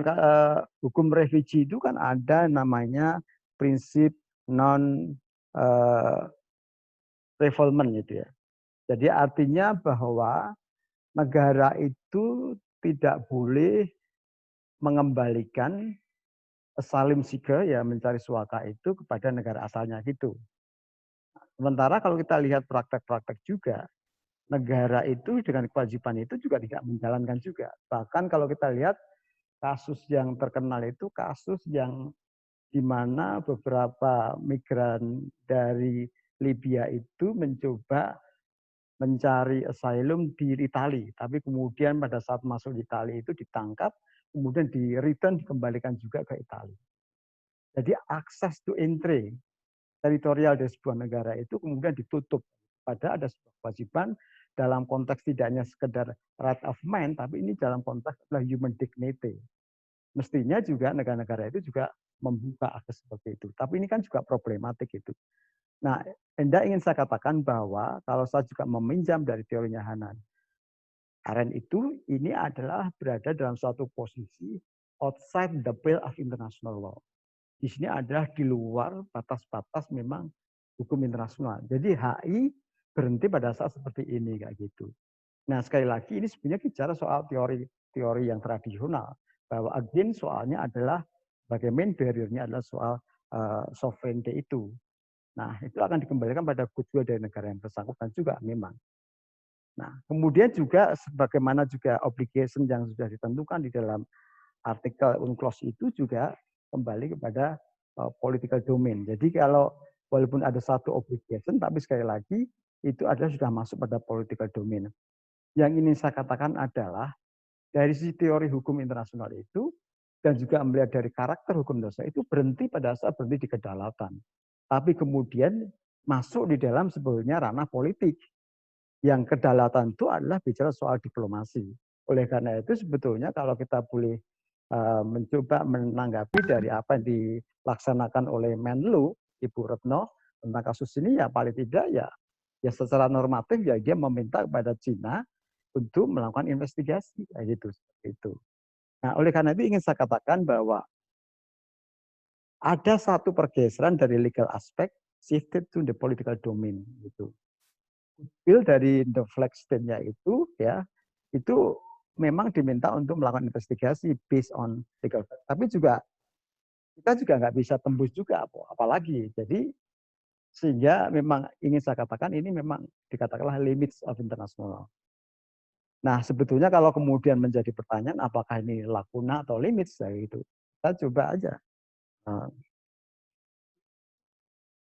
hukum refugee itu kan ada namanya prinsip non refoulement gitu ya. Jadi artinya bahwa negara itu tidak boleh mengembalikan asylum seeker ya mencari suaka itu kepada negara asalnya gitu. Sementara kalau kita lihat praktek-praktek juga negara itu dengan kewajiban itu juga tidak menjalankan juga. Bahkan kalau kita lihat kasus yang terkenal itu kasus yang di mana beberapa migran dari Libya itu mencoba mencari asylum di Italia, tapi kemudian pada saat masuk di Italia itu ditangkap, kemudian di return dikembalikan juga ke Italia. Jadi akses to entry teritorial dari sebuah negara itu kemudian ditutup. Padahal ada sebuah kewajiban dalam konteks tidak hanya sekedar right of man, tapi ini dalam konteks adalah human dignity. Mestinya juga negara-negara itu juga membuka akses seperti itu. Tapi ini kan juga problematik itu. Nah, Anda ingin saya katakan bahwa kalau saya juga meminjam dari teorinya Hannah Arendt itu, ini adalah berada dalam suatu posisi outside the pale of international law. Di sini adalah di luar batas-batas memang hukum internasional. Jadi HI berhenti pada saat seperti ini kayak gitu. Nah, sekali lagi ini sebenarnya bicara soal teori yang tradisional bahwa again soalnya adalah bagaimana barrier-nya adalah soal sovereignty itu. Nah, itu akan dikembalikan pada goodwill dari negara yang bersangkutan juga memang. Nah, kemudian juga sebagaimana juga obligation yang sudah ditentukan di dalam artikel UNCLOS itu juga kembali kepada political domain. Jadi kalau walaupun ada satu obligation, tapi sekali lagi itu adalah sudah masuk pada political domain. Yang ingin saya katakan adalah dari sisi teori hukum internasional itu dan juga melihat dari karakter hukum internasional itu berhenti pada saat berhenti di kedaulatan. Tapi kemudian masuk di dalam sebetulnya ranah politik. Yang kedaulatan itu adalah bicara soal diplomasi. Oleh karena itu sebetulnya kalau kita boleh mencoba menanggapi dari apa yang dilaksanakan oleh Menlu, Ibu Retno, tentang kasus ini ya paling tidak ya secara normatif ya dia meminta kepada Cina untuk melakukan investigasi gitu seperti itu. Nah, oleh karena itu ingin saya katakan bahwa ada satu pergeseran dari legal aspect shifted to the political domain gitu. Bill dari the flag state-nya itu ya itu memang diminta untuk melakukan investigasi based on legal fact. Tapi juga kita juga nggak bisa tembus juga apalagi. Jadi sehingga memang ingin saya katakan ini memang dikatakanlah limits of international law. Nah, sebetulnya kalau kemudian menjadi pertanyaan apakah ini lakuna atau limits ya itu. Kita coba aja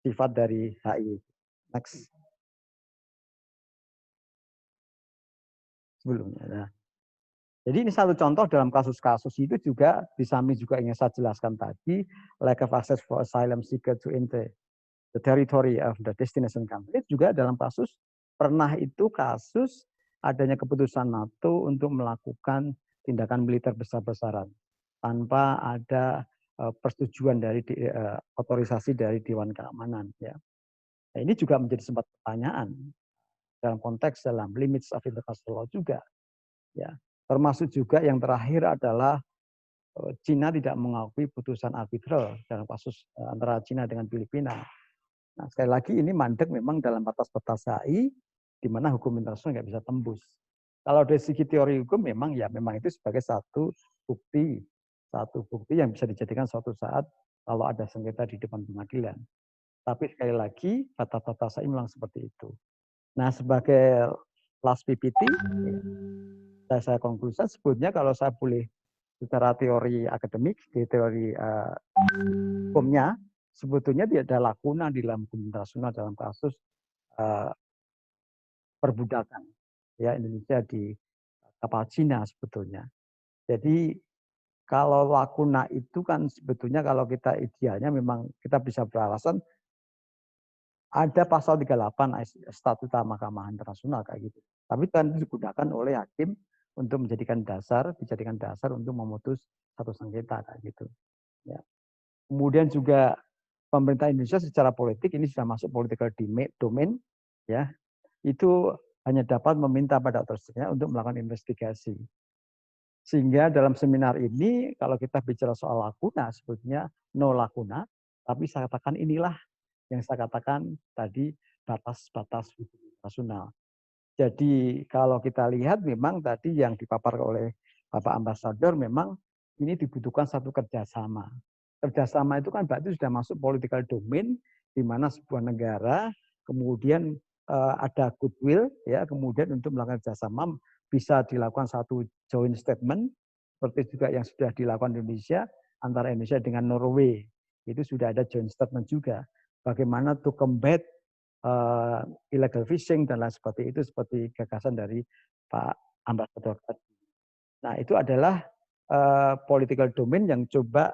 sifat dari HI. Next. Sebelumnya. Nah. Jadi ini satu contoh dalam kasus-kasus itu juga disami juga ingin saya jelaskan tadi lack of access for asylum seeker to enter the territory of the destination country juga dalam kasus pernah itu kasus adanya keputusan NATO untuk melakukan tindakan militer besar-besaran tanpa ada persetujuan dari otorisasi dari Dewan Keamanan ya. Nah, ini juga menjadi sebuah pertanyaan dalam konteks dalam limits of international law juga ya. Termasuk juga yang terakhir adalah Cina tidak mengakui putusan arbitral dalam kasus antara Cina dengan Filipina. Nah, sekali lagi ini mandek memang dalam batas-batas HI di mana hukum internasional nggak bisa tembus. Kalau dari segi teori hukum memang itu sebagai satu satu bukti yang bisa dijadikan suatu saat kalau ada sengketa di depan pengadilan. Tapi sekali lagi, batas-batas saya memang seperti itu. Nah, sebagai last PPT, saya konklusikan sebetulnya kalau saya boleh secara teori akademik, di teori hukumnya, sebetulnya tidak ada lakuna di dalam hukum internasional dalam kasus perbudakan ya Indonesia di kapal Cina sebetulnya. Jadi kalau lakuna itu kan sebetulnya kalau kita idealnya memang kita bisa beralasan ada pasal 38 Statuta Mahkamah Internasional kayak gitu. Tapi kan digunakan oleh hakim untuk dijadikan dasar untuk memutus satu sengketa kayak gitu. Ya. Kemudian juga pemerintah Indonesia secara politik ini sudah masuk political domain, ya itu hanya dapat meminta pada otoritasnya untuk melakukan investigasi. Sehingga dalam seminar ini kalau kita bicara soal lakuna sebetulnya no lakuna, tapi saya katakan inilah yang saya katakan tadi batas-batas hukum internasional. Jadi kalau kita lihat memang tadi yang dipaparkan oleh Bapak Ambasador memang ini dibutuhkan satu kerjasama. Kerjasama itu kan berarti sudah masuk political domain di mana sebuah negara kemudian ada goodwill ya kemudian untuk melakukan kerjasama bisa dilakukan satu joint statement seperti juga yang sudah dilakukan Indonesia antara Indonesia dengan Norway itu sudah ada joint statement juga bagaimana to combat illegal fishing dan lain seperti itu seperti gagasan dari Pak Ambasador tadi. Nah itu adalah political domain yang coba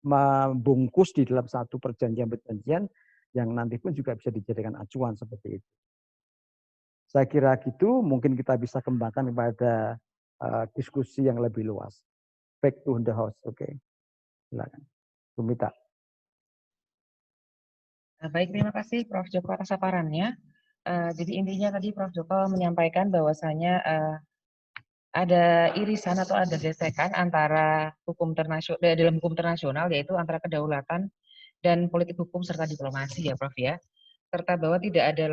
membungkus di dalam satu perjanjian-perjanjian yang nanti pun juga bisa dijadikan acuan seperti itu. Saya kira gitu, mungkin kita bisa kembangkan kepada diskusi yang lebih luas. Back to the house, oke. Silakan. Bu Mita. Baik, terima kasih Prof. Joko atas paparannya. Jadi intinya tadi Prof. Joko menyampaikan bahwasanya ada irisan atau ada gesekan antara hukum internasional dalam hukum internasional yaitu antara kedaulatan dan politik hukum serta diplomasi ya Prof ya. Serta bahwa tidak ada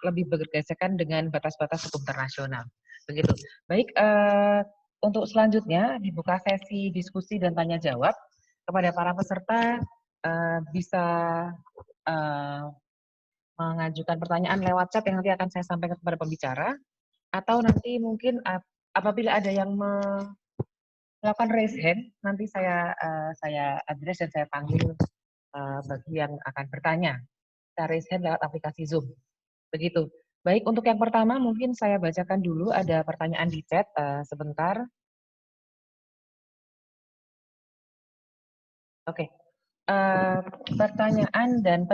lebih bergesekan dengan batas-batas hukum internasional. Begitu. Baik, untuk selanjutnya dibuka sesi diskusi dan tanya jawab kepada para peserta bisa mengajukan pertanyaan lewat chat yang nanti akan saya sampaikan kepada pembicara atau nanti mungkin apabila ada yang melakukan raise hand nanti saya address dan saya panggil bagi yang akan bertanya. Kita raise hand lewat aplikasi Zoom. Begitu. Baik, untuk yang pertama mungkin saya bacakan dulu ada pertanyaan di chat sebentar. Oke. Pertanyaan dan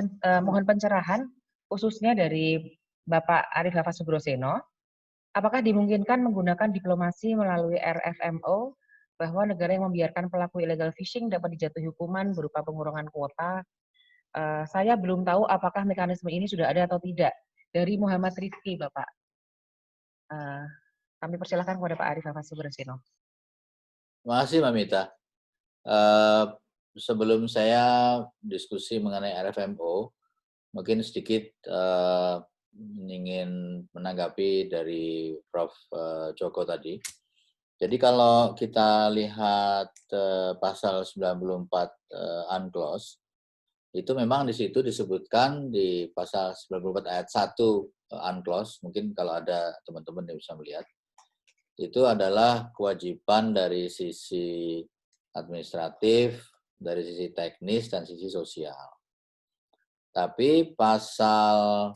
mohon pencerahan khususnya dari Bapak Arif Hafaz Sugroseno. Apakah dimungkinkan menggunakan diplomasi melalui RFMO bahwa negara yang membiarkan pelaku illegal fishing dapat dijatuhi hukuman berupa pengurangan kuota? Saya belum tahu apakah mekanisme ini sudah ada atau tidak. Dari Muhammad Rifki, Bapak. Kami persilakan kepada Pak Arif Hafaz Sugroseno. Terima kasih, Mbak Mita. Sebelum saya diskusi mengenai RFMO, mungkin sedikit ingin menanggapi dari Prof. Joko tadi. Jadi kalau kita lihat pasal 94 UNCLOS, itu memang di situ disebutkan di pasal 94 ayat 1 UNCLOS, mungkin kalau ada teman-teman yang bisa melihat, itu adalah kewajiban dari sisi administratif, dari sisi teknis, dan sisi sosial. Tapi pasal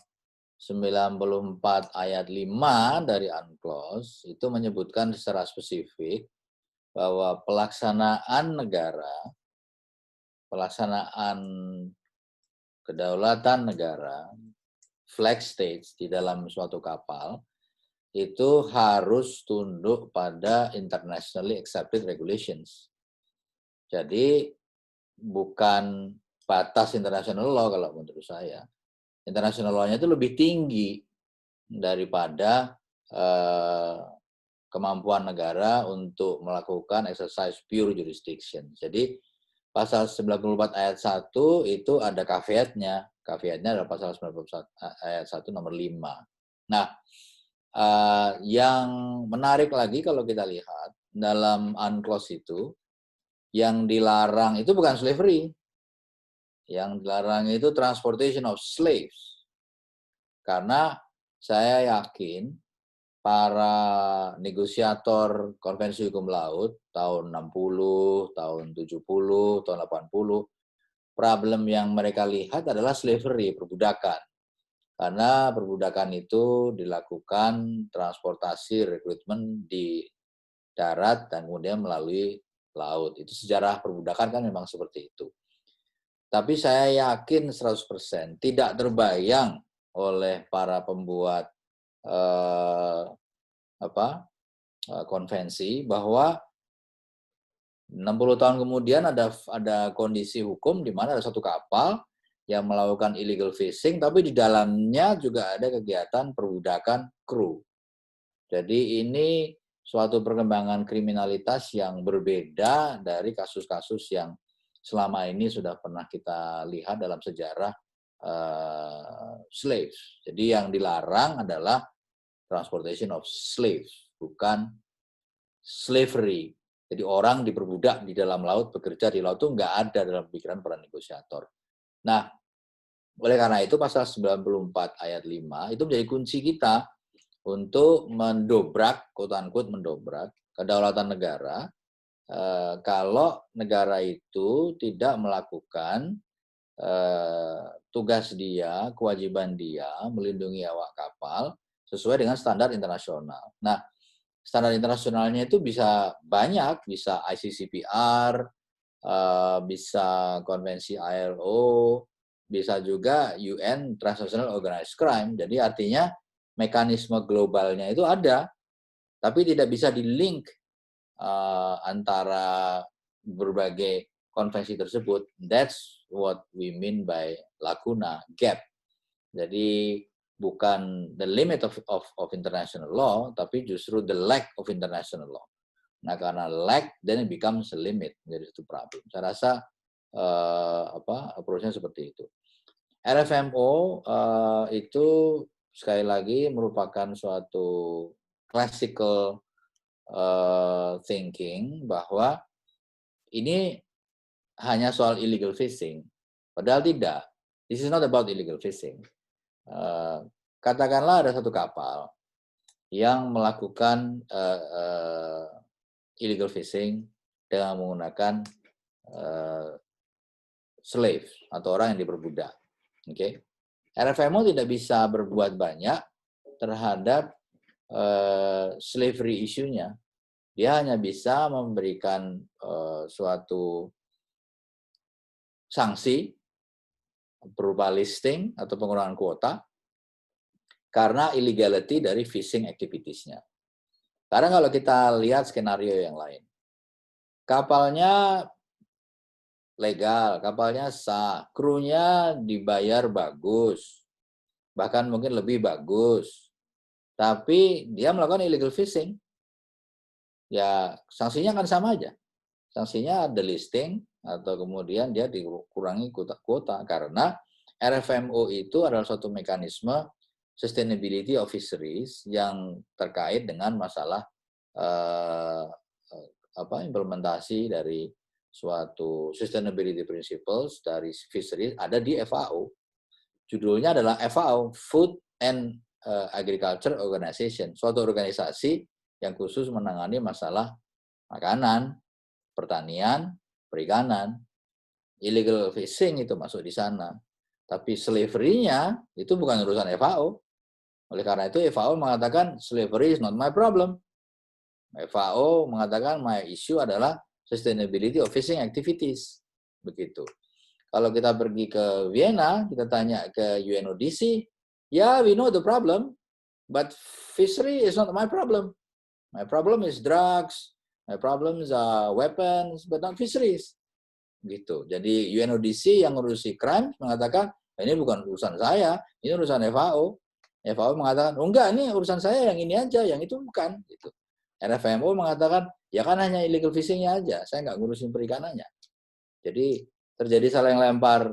94 ayat 5 dari UNCLOS itu menyebutkan secara spesifik bahwa pelaksanaan negara, pelaksanaan kedaulatan negara, flag states di dalam suatu kapal, itu harus tunduk pada internationally accepted regulations. Jadi bukan batas international law kalau menurut saya. International law-nya itu lebih tinggi daripada kemampuan negara untuk melakukan exercise pure jurisdiction. Jadi pasal 94 ayat 1 itu ada caveatnya. Caveatnya adalah pasal 94 ayat 1 nomor 5. Nah, yang menarik lagi kalau kita lihat dalam UNCLOS itu, yang dilarang itu bukan slavery. Yang dilarang itu transportation of slaves. Karena saya yakin para negosiator konvensi hukum laut tahun 60, tahun 70, tahun 80, problem yang mereka lihat adalah slavery, perbudakan. Karena perbudakan itu dilakukan transportasi rekrutmen di darat dan kemudian melalui laut. Itu sejarah perbudakan kan memang seperti itu. Tapi saya yakin 100% tidak terbayang oleh para pembuat konvensi bahwa 60 tahun kemudian ada kondisi hukum di mana ada satu kapal yang melakukan illegal fishing, tapi di dalamnya juga ada kegiatan perbudakan kru. Jadi ini suatu perkembangan kriminalitas yang berbeda dari kasus-kasus yang selama ini sudah pernah kita lihat dalam sejarah slaves. Jadi yang dilarang adalah transportation of slaves, bukan slavery. Jadi orang diperbudak di dalam laut, bekerja di laut itu nggak ada dalam pikiran para negosiator. Nah, oleh karena itu pasal 94 ayat 5 itu menjadi kunci kita untuk mendobrak, quote-unquote mendobrak, kedaulatan negara kalau negara itu tidak melakukan tugas dia, kewajiban dia melindungi awak kapal sesuai dengan standar internasional. Nah, standar internasionalnya itu bisa banyak, bisa ICCPR, bisa konvensi ILO, bisa juga UN Transnational Organized Crime. Jadi artinya mekanisme globalnya itu ada, tapi tidak bisa di-link antara berbagai konvensi tersebut. That's what we mean by lacuna, gap. Jadi bukan the limit of international law, tapi justru the lack of international law. Nah, karena lack, then it becomes a limit, menjadi satu problem. Saya rasa approach-nya seperti itu. RFMO itu sekali lagi merupakan suatu classical thinking bahwa ini hanya soal illegal fishing. Padahal tidak. This is not about illegal fishing. Katakanlah ada satu kapal yang melakukan illegal fishing dengan menggunakan slave atau orang yang diperbudak. Okay? RFMO tidak bisa berbuat banyak terhadap slavery isunya. Dia hanya bisa memberikan suatu sanksi berupa listing atau pengurangan kuota karena illegality dari fishing activities-nya. Karena kalau kita lihat skenario yang lain, kapalnya legal, kapalnya sah, krunya dibayar bagus, bahkan mungkin lebih bagus, tapi dia melakukan illegal fishing, ya sanksinya akan sama aja. Sanksinya ada listing atau kemudian dia dikurangi kuota karena RFMO itu adalah suatu mekanisme sustainability of fisheries yang terkait dengan masalah implementasi dari suatu sustainability principles dari fisheries ada di FAO. Judulnya adalah FAO, Food and Agriculture Organization, suatu organisasi yang khusus menangani masalah makanan, pertanian, perikanan. Illegal fishing itu masuk di sana. Tapi slavery-nya itu bukan urusan FAO. Oleh karena itu FAO mengatakan slavery is not my problem. FAO mengatakan my issue adalah sustainability of fishing activities. Begitu. Kalau kita pergi ke Vienna, kita tanya ke UNODC, yeah, we know the problem, but fishery is not my problem. My problem is drugs, my problems are weapons, but not fisheries. Gitu. Jadi UNODC yang ngurusi crime mengatakan, ini bukan urusan saya, ini urusan FAO. FAO mengatakan, oh enggak, ini urusan saya yang ini aja, yang itu bukan. Gitu. RFMO mengatakan, ya kan hanya illegal fishing-nya aja, saya nggak ngurusin perikanannya. Jadi terjadi saling lempar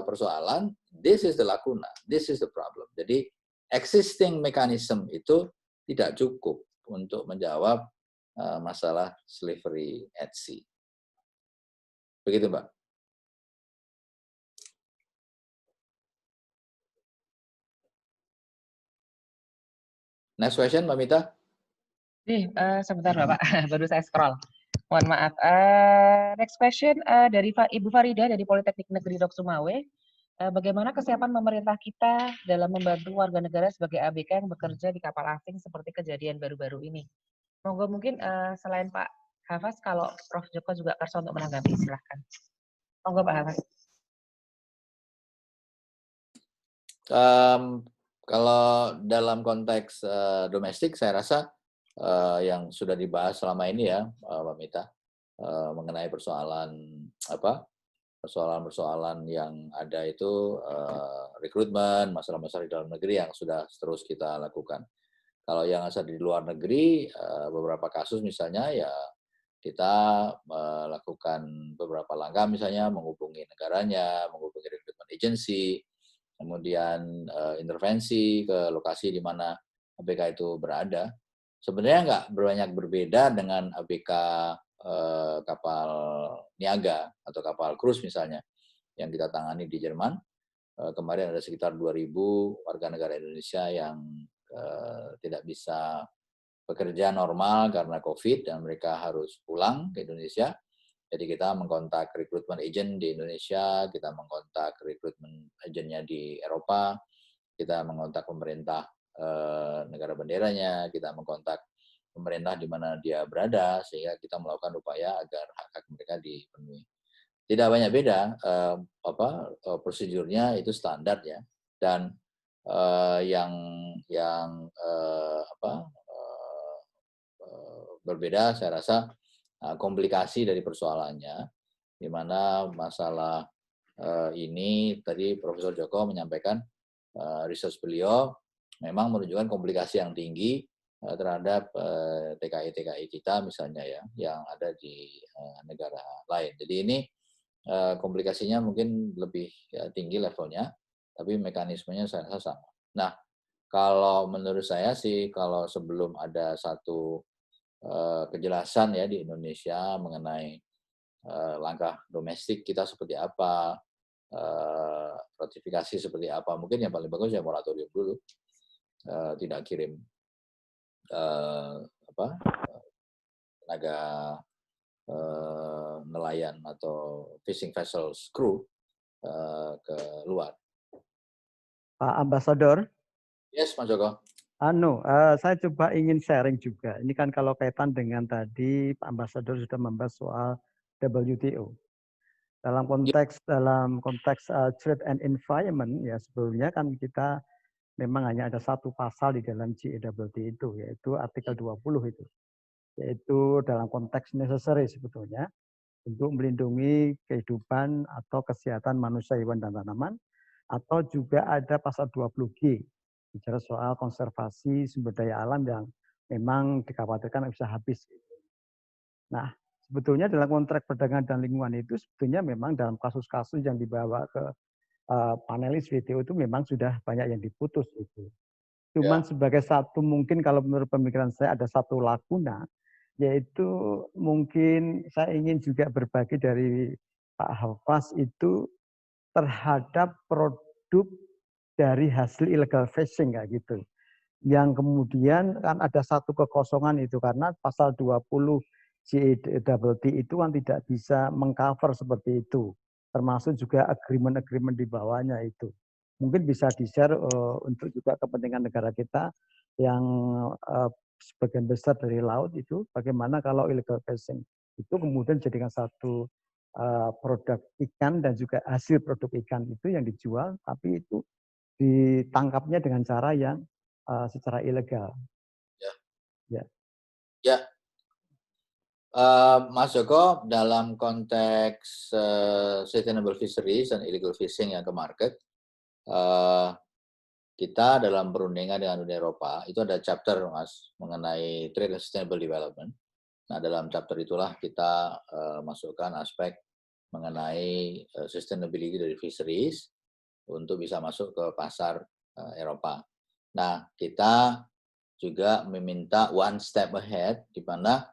persoalan, this is the lacuna, this is the problem. Jadi existing mechanism itu tidak cukup untuk menjawab masalah slavery at sea. Begitu, Mbak. Next question, Mbak Mita. Sebentar Bapak, baru saya scroll. Mohon maaf. Next question dari Ibu Farida dari Politeknik Negeri Dok Sumawe. Bagaimana kesiapan pemerintah kita dalam membantu warga negara sebagai ABK yang bekerja di kapal asing seperti kejadian baru-baru ini? Monggo mungkin selain Pak Hafaz, kalau Prof. Joko juga kerso untuk menanggapi, silahkan. Monggo Pak Hafaz. Kalau dalam konteks domestik, saya rasa yang sudah dibahas selama ini ya, Mbak Mita, mengenai persoalan-persoalan yang ada itu rekrutmen, masalah-masalah di dalam negeri yang sudah terus kita lakukan. Kalau yang asal di luar negeri, beberapa kasus misalnya ya kita melakukan beberapa langkah, misalnya menghubungi negaranya, menghubungi recruitment agency, kemudian intervensi ke lokasi di mana ABK itu berada. Sebenarnya nggak banyak berbeda dengan ABK kapal niaga atau kapal cruise misalnya yang kita tangani di Jerman. Kemarin ada sekitar 2.000 warga negara Indonesia yang tidak bisa bekerja normal karena COVID dan mereka harus pulang ke Indonesia. Jadi kita mengkontak recruitment agent di Indonesia, kita mengkontak recruitment agentnya di Eropa, kita mengkontak pemerintah negara benderanya, kita mengkontak pemerintah di mana dia berada, sehingga kita melakukan upaya agar hak-hak mereka dipenuhi. Tidak banyak beda, prosedurnya itu standar ya, dan berbeda saya rasa komplikasi dari persoalannya, di mana masalah ini tadi Profesor Joko menyampaikan research beliau memang menunjukkan komplikasi yang tinggi terhadap TKI-TKI kita misalnya ya, yang ada di negara lain. Jadi ini komplikasinya mungkin lebih tinggi levelnya, tapi mekanismenya saya rasa sama. Nah, kalau menurut saya sih, kalau sebelum ada satu kejelasan ya di Indonesia mengenai langkah domestik kita seperti apa, ratifikasi seperti apa, mungkin yang paling bagus ya moratorium dulu, tidak kirim tenaga nelayan atau fishing vessels crew ke luar. Pak Ambasador. Yes, Mas Joko. Saya coba ingin sharing juga. Ini kan kalau kaitan dengan tadi Pak Ambasador sudah membahas soal WTO. Dalam konteks trade and environment ya sebelumnya kan kita memang hanya ada satu pasal di dalam GAWT itu, yaitu artikel 20 itu. Yaitu dalam konteks necessary sebetulnya untuk melindungi kehidupan atau kesehatan manusia, hewan, dan tanaman. Atau juga ada pasal 20G, bicara soal konservasi sumber daya alam yang memang dikhawatirkan bisa habis. Nah, sebetulnya dalam kontrak perdagangan dan lingkungan itu sebetulnya memang dalam kasus-kasus yang dibawa ke panelis WTO itu memang sudah banyak yang diputus itu. Cuman sebagai satu mungkin kalau menurut pemikiran saya ada satu lakuna, yaitu mungkin saya ingin juga berbagi dari Pak Hafaz itu terhadap produk dari hasil illegal fishing kayak gitu. Yang kemudian kan ada satu kekosongan itu karena pasal 20 GAWT itu kan tidak bisa mengcover seperti itu. Termasuk juga agreement-agreement di bawahnya itu. Mungkin bisa di-share untuk juga kepentingan negara kita yang sebagian besar dari laut itu, bagaimana kalau illegal fishing itu kemudian jadikan satu produk ikan dan juga hasil produk ikan itu yang dijual, tapi itu ditangkapnya dengan cara yang secara ilegal. Ya. Mas Joko, dalam konteks sustainable fisheries dan illegal fishing yang ke market, kita dalam perundingan dengan Uni Eropa itu ada chapter Mas mengenai trade and sustainable development. Nah, dalam chapter itulah kita masukkan aspek mengenai sustainability dari fisheries untuk bisa masuk ke pasar Eropa. Nah, kita juga meminta one step ahead, di mana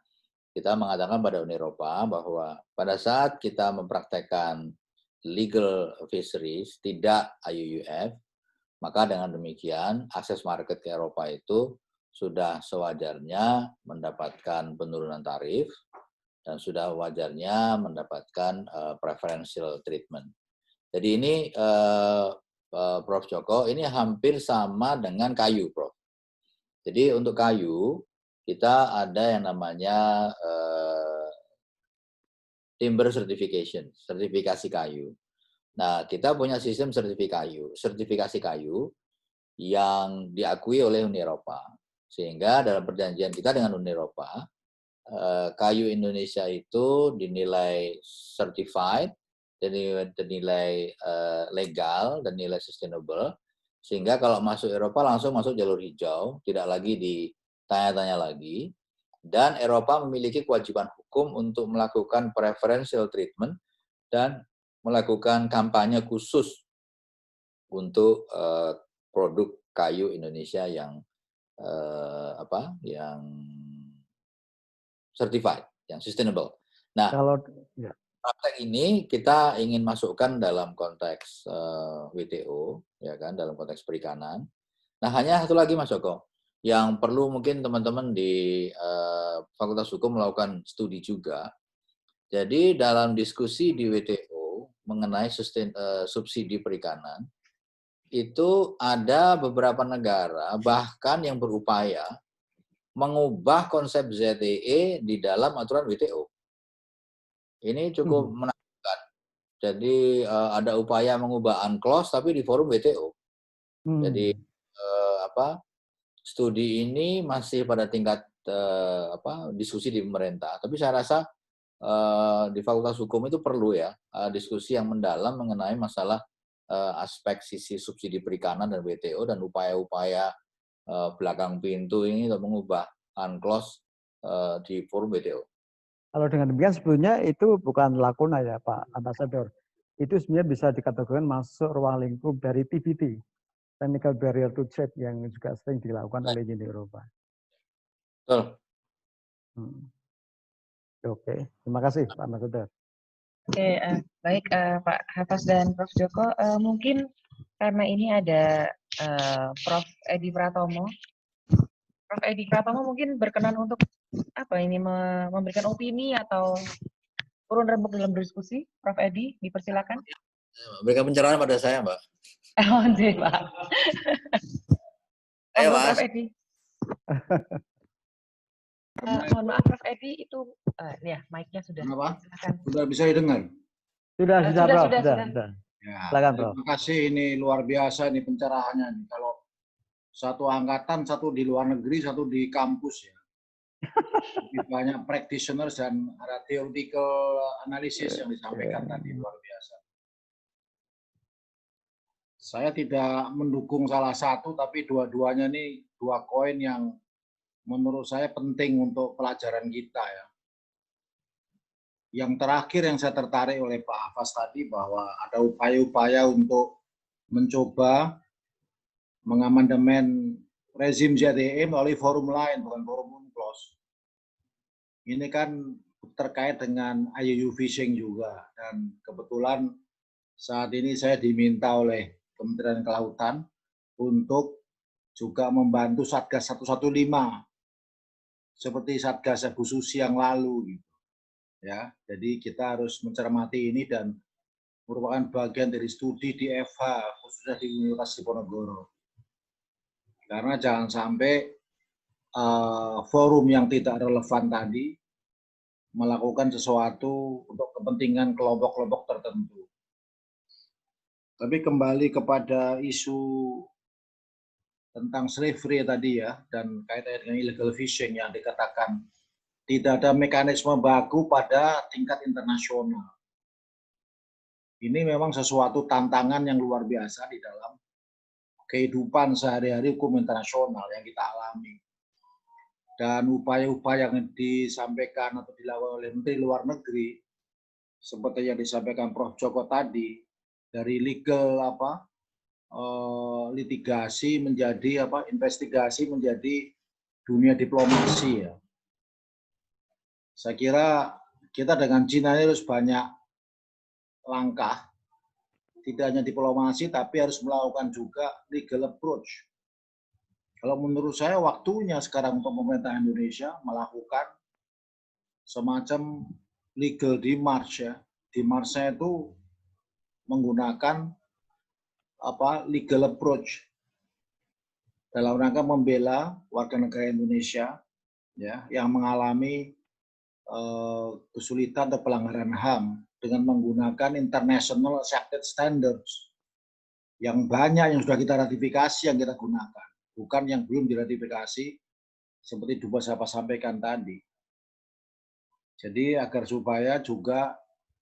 kita mengatakan pada Uni Eropa bahwa pada saat kita mempraktekkan legal fisheries, tidak IUUF, maka dengan demikian akses market ke Eropa itu sudah sewajarnya mendapatkan penurunan tarif dan sudah wajarnya mendapatkan preferential treatment. Jadi ini Prof. Joko, ini hampir sama dengan kayu, Prof. Jadi untuk kayu kita ada yang namanya timber certification, sertifikasi kayu. Nah, kita punya sistem sertifikasi kayu yang diakui oleh Uni Eropa. Sehingga dalam perjanjian kita dengan Uni Eropa, kayu Indonesia itu dinilai certified, dinilai legal, dan nilai sustainable. Sehingga kalau masuk Eropa langsung masuk jalur hijau, tidak lagi ditanya-tanya lagi. Dan Eropa memiliki kewajiban hukum untuk melakukan preferential treatment dan melakukan kampanye khusus untuk produk kayu Indonesia yang certified, yang sustainable. Nah, praktek ini kita ingin masukkan dalam konteks WTO, ya kan, dalam konteks perikanan. Nah, hanya satu lagi, Mas Joko, yang perlu mungkin teman-teman di Fakultas Hukum melakukan studi juga. Jadi dalam diskusi di WTO mengenai subsidi perikanan, itu ada beberapa negara bahkan yang berupaya mengubah konsep ZTE di dalam aturan WTO. Ini cukup menakutkan. Jadi ada upaya mengubah UNCLOS tapi di forum WTO. Jadi studi ini masih pada tingkat diskusi di pemerintah. Tapi saya rasa di Fakultas Hukum itu perlu ya diskusi yang mendalam mengenai masalah aspek sisi subsidi perikanan dan WTO dan upaya-upaya belakang pintu ini untuk mengubah UNCLOS di forum WTO. Kalau dengan demikian sebetulnya itu bukan lakuna ya Pak Ambasador. Itu sebenarnya bisa dikategorikan masuk ruang lingkup dari TBT, Technical Barrier to Trade, yang juga sering dilakukan oleh Uni Eropa. Betul. Oke, terima kasih Pak Ambasador. Oke, baik Pak Hafaz dan Prof. Joko. Mungkin karena ini ada Prof. Edi Pratomo. Prof. Edi Pratomo mungkin berkenan untuk memberikan opini atau turun rembuk dalam diskusi. Prof. Edi, dipersilakan. Berikan pencerahan pada saya, Mbak. Oke, Pak. Ayo, Mas. Prof. Edi. Mohon maaf, Prof. Edi, itu ya mic-nya sudah. Kenapa? Silakan. Sudah bisa didengar? Sudah, Prof. Sudah. Ya, silakan, Prof. Terima kasih, ini luar biasa nih pencerahannya nih. Kalau satu angkatan, satu di luar negeri, satu di kampus ya. Lebih banyak practitioners dan ada theoretical analysis yang disampaikan tadi, luar biasa. Saya tidak mendukung salah satu, tapi dua-duanya nih dua koin yang menurut saya penting untuk pelajaran kita ya. Yang terakhir yang saya tertarik oleh Pak Hafaz tadi bahwa ada upaya-upaya untuk mencoba mengamandemen rezim ZTE melalui forum lain, bukan forum UNCLOS. Ini kan terkait dengan IUU Fishing juga, dan kebetulan saat ini saya diminta oleh Kementerian Kelautan untuk juga membantu Satgas 115 seperti Satgas Bu Susi yang lalu gitu. Ya, jadi kita harus mencermati ini dan merupakan bagian dari studi di FH khususnya di Universitas Diponegoro. Karena jangan sampai forum yang tidak relevan tadi melakukan sesuatu untuk kepentingan kelompok-kelompok tertentu. Tapi kembali kepada isu tentang slavery tadi ya, dan kaitannya dengan illegal fishing yang dikatakan tidak ada mekanisme baku pada tingkat internasional. Ini memang sesuatu tantangan yang luar biasa di dalam kehidupan sehari-hari hukum internasional yang kita alami. Dan upaya-upaya yang disampaikan atau dilakukan oleh Menteri Luar Negeri, seperti yang disampaikan Prof. Joko tadi, dari legal litigasi menjadi investigasi menjadi dunia diplomasi ya. Saya kira kita dengan Cina ini harus banyak langkah, tidak hanya diplomasi, tapi harus melakukan juga legal approach. Kalau menurut saya waktunya sekarang untuk pemerintah Indonesia melakukan semacam legal demarche ya. Demarche itu menggunakan legal approach dalam rangka membela warga negara Indonesia ya yang mengalami kesulitan atau pelanggaran HAM dengan menggunakan international accepted standards yang banyak yang sudah kita ratifikasi yang kita gunakan, bukan yang belum diratifikasi seperti Duba Sapa sampaikan tadi. Jadi agar supaya juga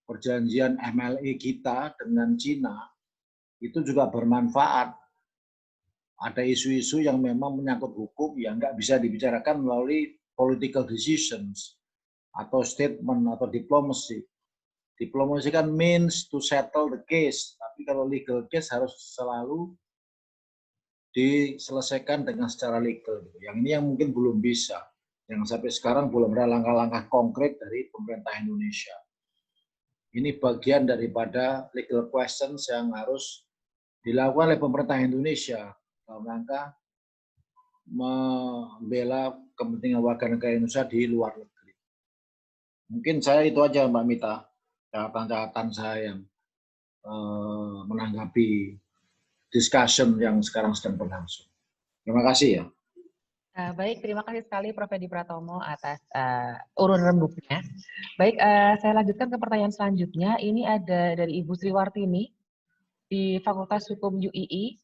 perjanjian MLE kita dengan Cina itu juga bermanfaat. Ada isu-isu yang memang menyangkut hukum yang nggak bisa dibicarakan melalui political decisions atau statement atau diplomacy. Diplomasi kan means to settle the case, tapi kalau legal case harus selalu diselesaikan dengan secara legal. Yang ini yang mungkin belum bisa, yang sampai sekarang belum ada langkah-langkah konkret dari pemerintah Indonesia. Ini bagian daripada legal questions yang harus dilakukan oleh pemerintah Indonesia dalam rangka membela kepentingan warga negara Indonesia di luar negeri. Mungkin saya itu aja Mbak Mita, catatan-catatan saya yang menanggapi discussion yang sekarang sedang berlangsung. Terima kasih ya. Baik, terima kasih sekali Prof. Edi Pratomo atas urun rembuknya. Baik, saya lanjutkan ke pertanyaan selanjutnya. Ini ada dari Ibu Sriwartini di Fakultas Hukum UII.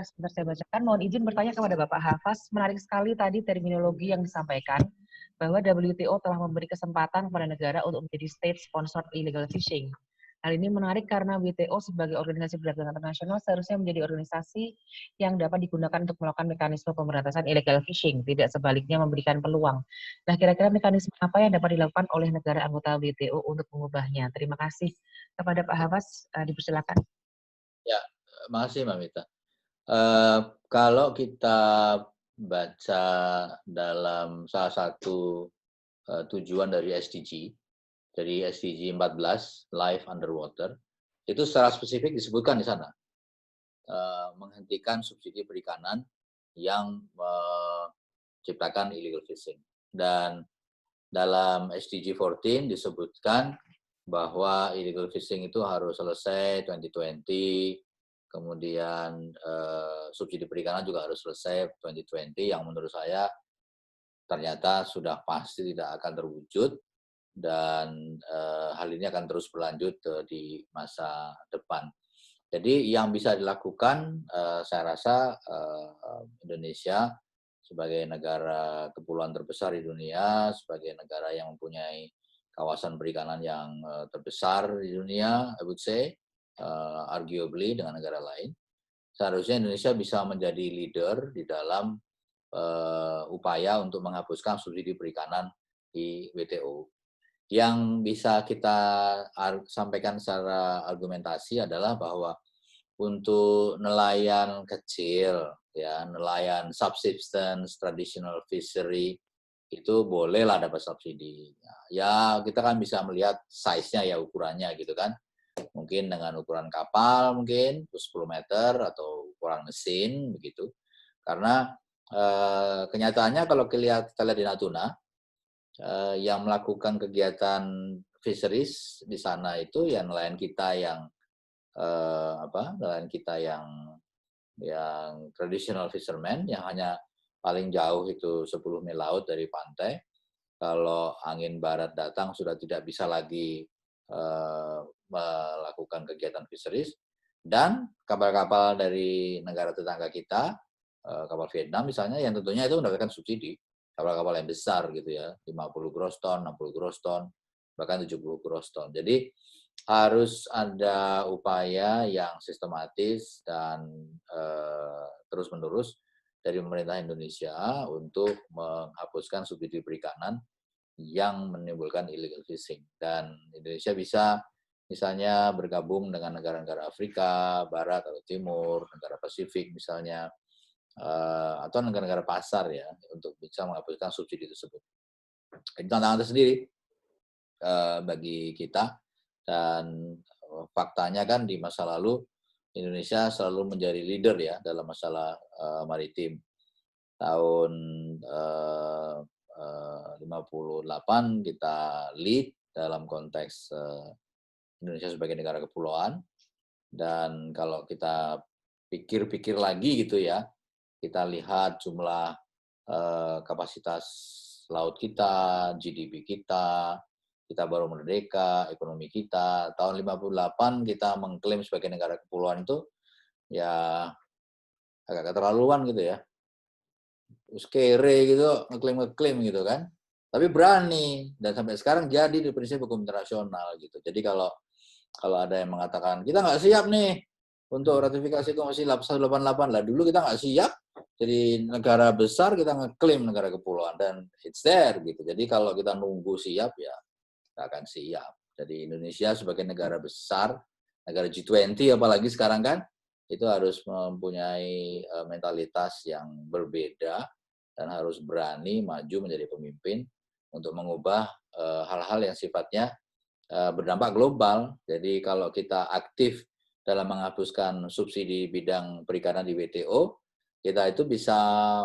Sebentar saya bacakan. Mohon izin bertanya kepada Bapak Hafaz. Menarik sekali tadi terminologi yang disampaikan bahwa WTO telah memberi kesempatan kepada negara untuk menjadi state sponsored illegal fishing. Hal ini menarik karena WTO sebagai organisasi perdagangan internasional seharusnya menjadi organisasi yang dapat digunakan untuk melakukan mekanisme pemberantasan illegal fishing, tidak sebaliknya memberikan peluang. Nah, kira-kira mekanisme apa yang dapat dilakukan oleh negara anggota WTO untuk mengubahnya? Terima kasih. Kepada Pak Hafaz, dipersilakan. Ya, makasih Mbak Mita. Kalau kita baca dalam salah satu tujuan dari SDG 14, Life Underwater, itu secara spesifik disebutkan di sana, menghentikan subsidi perikanan yang menciptakan illegal fishing. Dan dalam SDG 14 disebutkan bahwa illegal fishing itu harus selesai 2020, kemudian subsidi perikanan juga harus selesai 2020, yang menurut saya ternyata sudah pasti tidak akan terwujud, dan hal ini akan terus berlanjut di masa depan. Jadi yang bisa dilakukan, saya rasa Indonesia sebagai negara kepulauan terbesar di dunia, sebagai negara yang mempunyai kawasan perikanan yang terbesar di dunia, I would say, arguably dengan negara lain, seharusnya Indonesia bisa menjadi leader di dalam upaya untuk menghapuskan subsidi perikanan di WTO. Yang bisa kita sampaikan secara argumentasi adalah bahwa untuk nelayan kecil, ya nelayan subsistence, traditional fishery, itu bolehlah dapat subsidi. Ya kita kan bisa melihat size-nya ya, ukurannya gitu kan. Mungkin dengan ukuran kapal mungkin 10 meter atau ukuran mesin begitu. Karena kenyataannya kalau kita lihat di Natuna, yang melakukan kegiatan fisheries di sana itu ya nelayan kita yang nelayan kita yang traditional fishermen, yang hanya paling jauh itu 10 mil laut dari pantai. Kalau angin barat datang sudah tidak bisa lagi melakukan kegiatan fisheries. Dan kapal-kapal dari negara tetangga kita, kapal Vietnam misalnya, yang tentunya itu mendapatkan subsidi. Kapal-kapal yang besar gitu ya, 50 gross ton, 60 gross ton, bahkan 70 gross ton. Jadi harus ada upaya yang sistematis dan terus-menerus dari pemerintah Indonesia untuk menghapuskan subsidi perikanan yang menimbulkan illegal fishing. Dan Indonesia bisa misalnya bergabung dengan negara-negara Afrika Barat atau Timur, negara Pasifik misalnya, atau negara-negara pasar ya, untuk bisa menghapuskan subsidi tersebut. Ini tantangan tersendiri bagi kita, dan faktanya kan di masa lalu Indonesia selalu menjadi leader ya dalam masalah maritim. Tahun 58 kita lead dalam konteks Indonesia sebagai negara kepulauan, dan kalau kita pikir-pikir lagi gitu ya, kita lihat jumlah kapasitas laut kita, GDP kita baru merdeka, ekonomi kita. Tahun 58 kita mengklaim sebagai negara kepulauan itu ya agak keterlaluan gitu ya. Terus kere gitu, ngeklaim gitu kan. Tapi berani, dan sampai sekarang jadi di prinsip hukum internasional gitu. Jadi kalau ada yang mengatakan, kita nggak siap nih untuk ratifikasi Konvensi 188, lah dulu kita nggak siap, jadi negara besar kita ngeklaim negara kepulauan, dan it's there gitu. Jadi kalau kita nunggu siap ya nggak akan siap. Jadi Indonesia sebagai negara besar, negara G20 apalagi sekarang kan, itu harus mempunyai mentalitas yang berbeda dan harus berani maju menjadi pemimpin untuk mengubah hal-hal yang sifatnya berdampak global. Jadi kalau kita aktif dalam menghapuskan subsidi bidang perikanan di WTO, kita itu bisa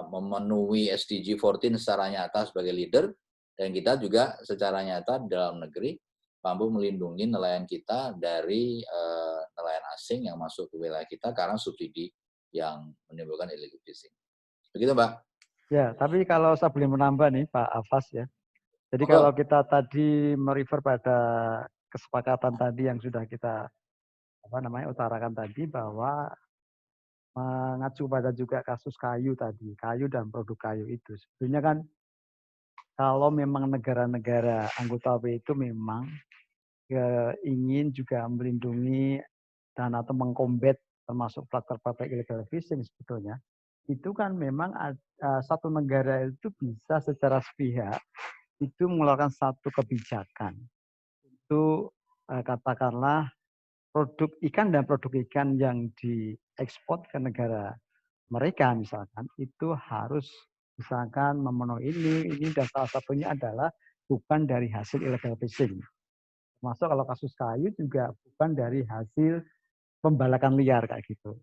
memenuhi SDG 14 secara nyata sebagai leader, dan kita juga secara nyata dalam negeri mampu melindungi nelayan kita dari nelayan asing yang masuk ke wilayah kita karena subsidi yang menimbulkan illegal fishing. Begitu, Mbak. Ya, tapi kalau saya boleh menambah nih, Pak Afas ya. Jadi Monggo. kalau kita tadi merefer pada kesepakatan tadi yang sudah kita utarakan tadi, bahwa mengacu pada juga kasus kayu tadi, kayu dan produk kayu itu. Sebenarnya kan kalau memang negara-negara anggota WTO itu memang ingin juga melindungi dan atau mengkombat termasuk praktek-praktek illegal fishing sebetulnya, itu kan memang satu negara itu bisa secara sepihak itu mengeluarkan satu kebijakan itu katakanlah produk ikan dan produk ikan yang diekspor ke negara mereka misalkan itu harus misalkan memenuhi ini dan salah satunya adalah bukan dari hasil illegal fishing. Termasuk kalau kasus kayu juga bukan dari hasil pembalakan liar kayak gitu.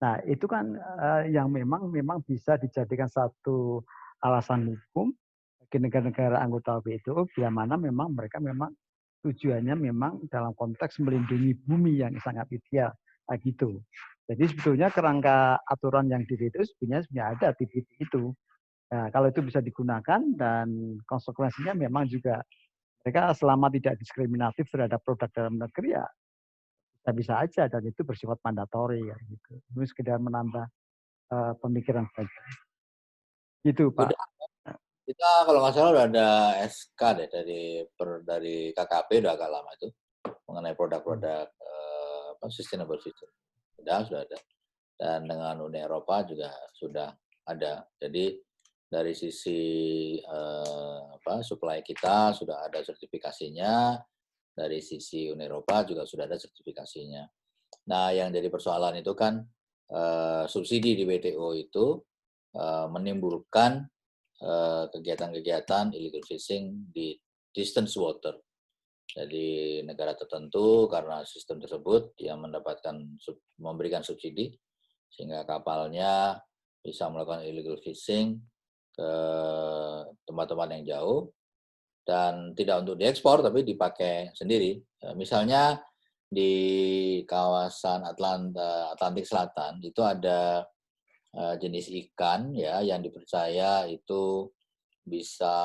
Nah, itu kan yang memang bisa dijadikan satu alasan hukum bagi negara-negara anggota WTO bila mana memang mereka memang tujuannya memang dalam konteks melindungi bumi yang sangat ideal kayak gitu. Jadi sebetulnya kerangka aturan yang di WTO sebenarnya ada di titik itu. Nah, kalau itu bisa digunakan dan konsekuensinya memang juga mereka selama tidak diskriminatif terhadap produk dalam negeri ya bisa aja dan itu bersifat mandatori ya gitu. Ini sekedar menambah pemikiran saja. Gitu Pak. Udah, kita kalau nggak salah udah ada SK deh dari KKP udah agak lama itu mengenai produk-produk sustainable fishing. Sudah ada. Dan dengan Uni Eropa juga sudah ada. Jadi dari sisi supply kita sudah ada sertifikasinya, dari sisi Uni Eropa juga sudah ada sertifikasinya. Nah, yang jadi persoalan itu kan subsidi di WTO itu menimbulkan kegiatan-kegiatan illegal fishing di distance water. Jadi negara tertentu karena sistem tersebut yang memberikan subsidi sehingga kapalnya bisa melakukan illegal fishing ke tempat-tempat yang jauh dan tidak untuk diekspor tapi dipakai sendiri. Misalnya di kawasan Atlantik Selatan itu ada jenis ikan ya yang dipercaya itu bisa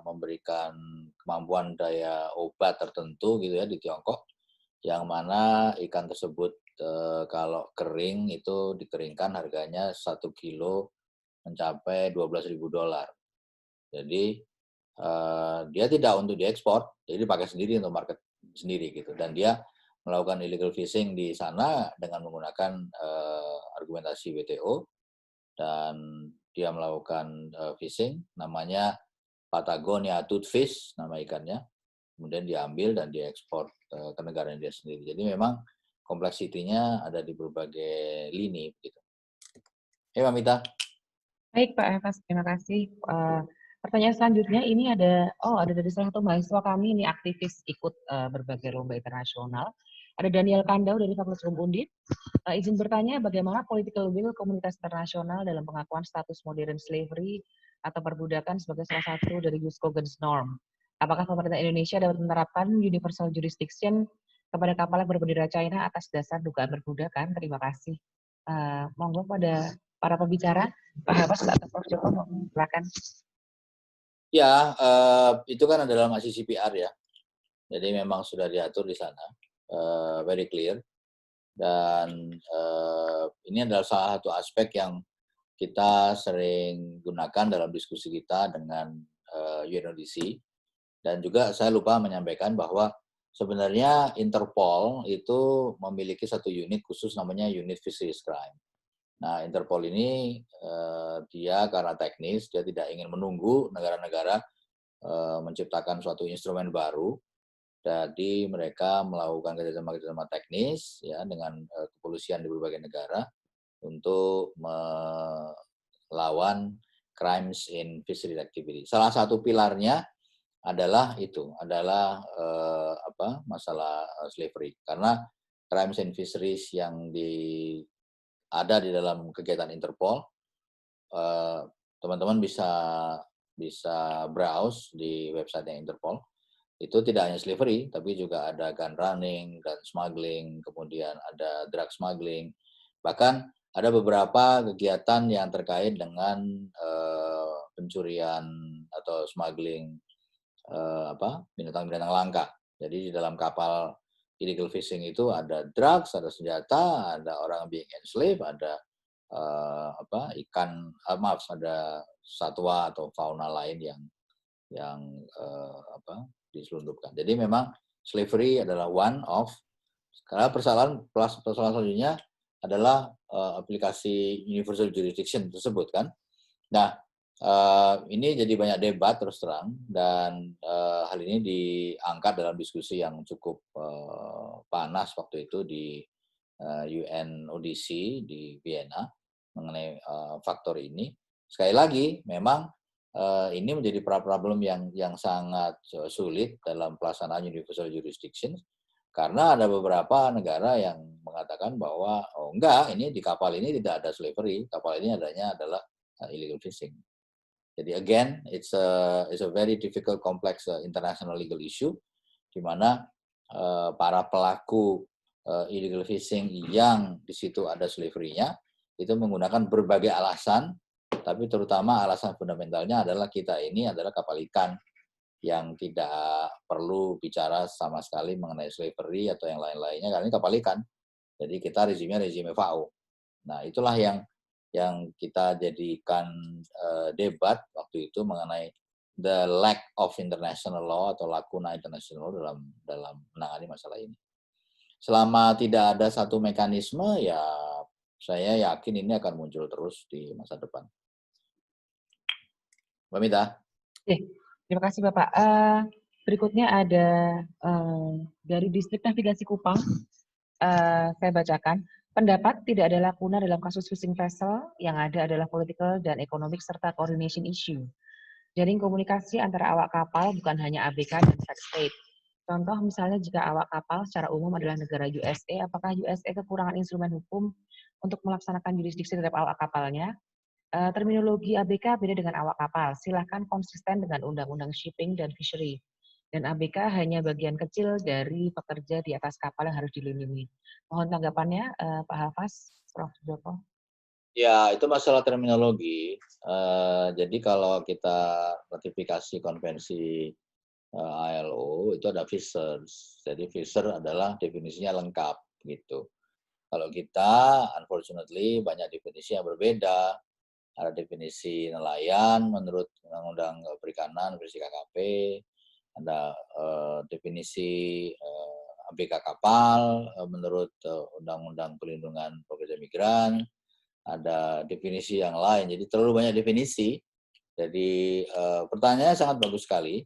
memberikan kemampuan daya obat tertentu gitu ya di Tiongkok, yang mana ikan tersebut kalau kering itu dikeringkan harganya 1 kilo mencapai $12.000. Jadi dia tidak untuk diekspor, jadi dipakai sendiri untuk market sendiri gitu. Dan dia melakukan illegal fishing di sana dengan menggunakan argumentasi WTO, dan dia melakukan fishing namanya Patagonia toothfish nama ikannya, kemudian diambil dan diekspor ke negara dia sendiri. Jadi memang kompleksitinya ada di berbagai lini gitu. Mbak Mita. Baik Pak Evas, terima kasih Pertanyaan selanjutnya ini ada dari salah satu mahasiswa kami ini aktivis ikut berbagai lomba internasional. Ada Daniel Kandau dari Fakultas Hukum Undip. Izin bertanya bagaimana political will komunitas internasional dalam pengakuan status modern slavery atau perbudakan sebagai salah satu dari Uskogen's norm. Apakah pemerintah Indonesia dapat menerapkan universal jurisdiction kepada kapal yang berbendera China atas dasar dugaan perbudakan? Terima kasih. Monggo pada para pembicara, Pak Hafaz atau Prof. Joko, silakan. Ya, itu kan adalah masih CPR ya. Jadi memang sudah diatur di sana, very clear. Dan ini adalah salah satu aspek yang kita sering gunakan dalam diskusi kita dengan UNODC. Dan juga saya lupa menyampaikan bahwa sebenarnya Interpol itu memiliki satu unit khusus namanya Unit Fisheries Crime. Nah, Interpol ini dia karena teknis, dia tidak ingin menunggu negara-negara menciptakan suatu instrumen baru. Jadi mereka melakukan kerjasama teknis ya dengan kepolisian di berbagai negara untuk melawan crimes in fisheries activity. Salah satu pilarnya adalah masalah slavery, karena crimes in fisheries yang ada di dalam kegiatan Interpol, teman-teman bisa browse di website Interpol. Itu tidak hanya slavery, tapi juga ada gun running, gun smuggling, kemudian ada drug smuggling, bahkan ada beberapa kegiatan yang terkait dengan pencurian atau smuggling binatang-binatang langka. Jadi di dalam kapal illegal fishing itu ada drugs, ada senjata, ada orang being enslaved, ada ada satwa atau fauna lain yang diselundupkan. Jadi memang slavery adalah one of, karena persoalan selanjutnya adalah aplikasi universal jurisdiction tersebut kan. Nah, ini jadi banyak debat terus terang, dan hal ini diangkat dalam diskusi yang cukup panas waktu itu di UNODC di Vienna mengenai faktor ini. Sekali lagi, memang ini menjadi problem yang sangat sulit dalam pelaksanaan universal jurisdiction, karena ada beberapa negara yang mengatakan bahwa enggak, ini di kapal ini tidak ada slavery, kapal ini adalah illegal fishing. Jadi again, it's a very difficult, complex international legal issue, di mana para pelaku illegal fishing yang di situ ada slavery-nya itu menggunakan berbagai alasan, tapi terutama alasan fundamentalnya adalah kita ini adalah kapal ikan yang tidak perlu bicara sama sekali mengenai slavery atau yang lain-lainnya, karena ini kapal ikan. Jadi kita rezim FAO. Nah, itulah yang kita jadikan debat waktu itu mengenai the lack of international law atau lakuna international law dalam menangani masalah ini. Selama tidak ada satu mekanisme, ya saya yakin ini akan muncul terus di masa depan. Mbak Mita. Terima kasih Bapak. Berikutnya ada dari Distrik Navigasi Kupang. Saya bacakan. Pendapat tidak ada lakuna dalam kasus fishing vessel, yang ada adalah political dan economic serta coordination issue. Jaring komunikasi antara awak kapal bukan hanya ABK dan third state. Contoh misalnya jika awak kapal secara umum adalah negara USA, apakah USA kekurangan instrumen hukum untuk melaksanakan jurisdiksi terhadap awak kapalnya? Terminologi ABK beda dengan awak kapal. Silakan konsisten dengan Undang-Undang Shipping dan Fishery. Dan ABK hanya bagian kecil dari pekerja di atas kapal yang harus dilindungi. Mohon tanggapannya, Pak Hafaz, Prof. Joko. Ya, itu masalah terminologi. Jadi kalau kita ratifikasi konvensi ILO, itu ada fishers. Jadi fisher adalah definisinya lengkap gitu. Kalau kita, unfortunately, banyak definisi yang berbeda. Ada definisi nelayan menurut Undang-Undang Perikanan versi KKP, ada definisi ABK kapal menurut Undang-Undang Perlindungan Pekerja Migran, ada definisi yang lain. Jadi terlalu banyak definisi. Jadi pertanyaannya sangat bagus sekali,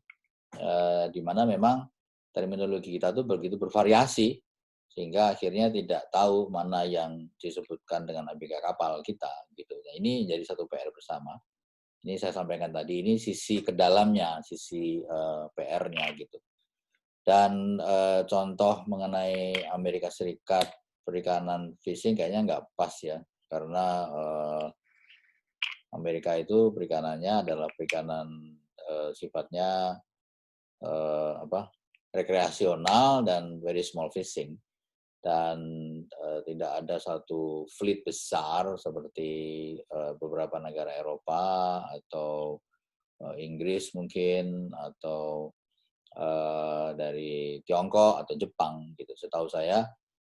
di mana memang terminologi kita tuh begitu bervariasi, sehingga akhirnya tidak tahu mana yang disebutkan dengan ABK kapal kita gitu. Nah, ini jadi satu PR bersama. Ini saya sampaikan tadi, ini sisi ke dalamnya, sisi PR-nya gitu. Dan contoh mengenai Amerika Serikat perikanan fishing kayaknya nggak pas ya, karena Amerika itu perikanannya adalah perikanan sifatnya rekreasional dan very small fishing, dan tidak ada satu fleet besar seperti beberapa negara Eropa atau Inggris mungkin, atau dari Tiongkok atau Jepang gitu. Setahu saya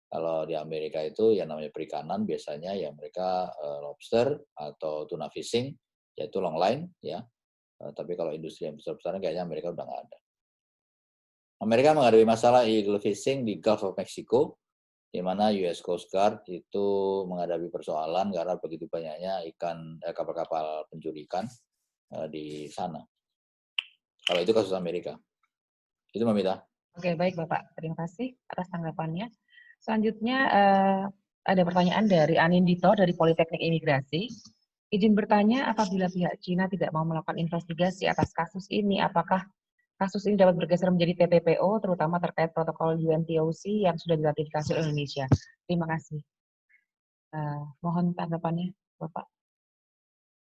kalau di Amerika itu yang namanya perikanan biasanya ya mereka lobster atau tuna fishing, yaitu long line ya. Tapi kalau industri yang besar-besarnya kayaknya Amerika udah nggak ada. Amerika menghadapi masalah illegal fishing di Gulf of Mexico, di mana US Coast Guard itu menghadapi persoalan karena begitu banyaknya kapal-kapal pencuri ikan di sana. Kalau itu kasus Amerika. Itu Mbak Mita. Oke, baik Bapak. Terima kasih atas tanggapannya. Selanjutnya ada pertanyaan dari Anindito dari Politeknik Imigrasi. Izin bertanya, apabila pihak Cina tidak mau melakukan investigasi atas kasus ini, apakah kasus ini dapat bergeser menjadi TPPO, terutama terkait protokol UNTOC yang sudah diratifikasi oleh Indonesia? Terima kasih. Mohon tanggapannya, Bapak.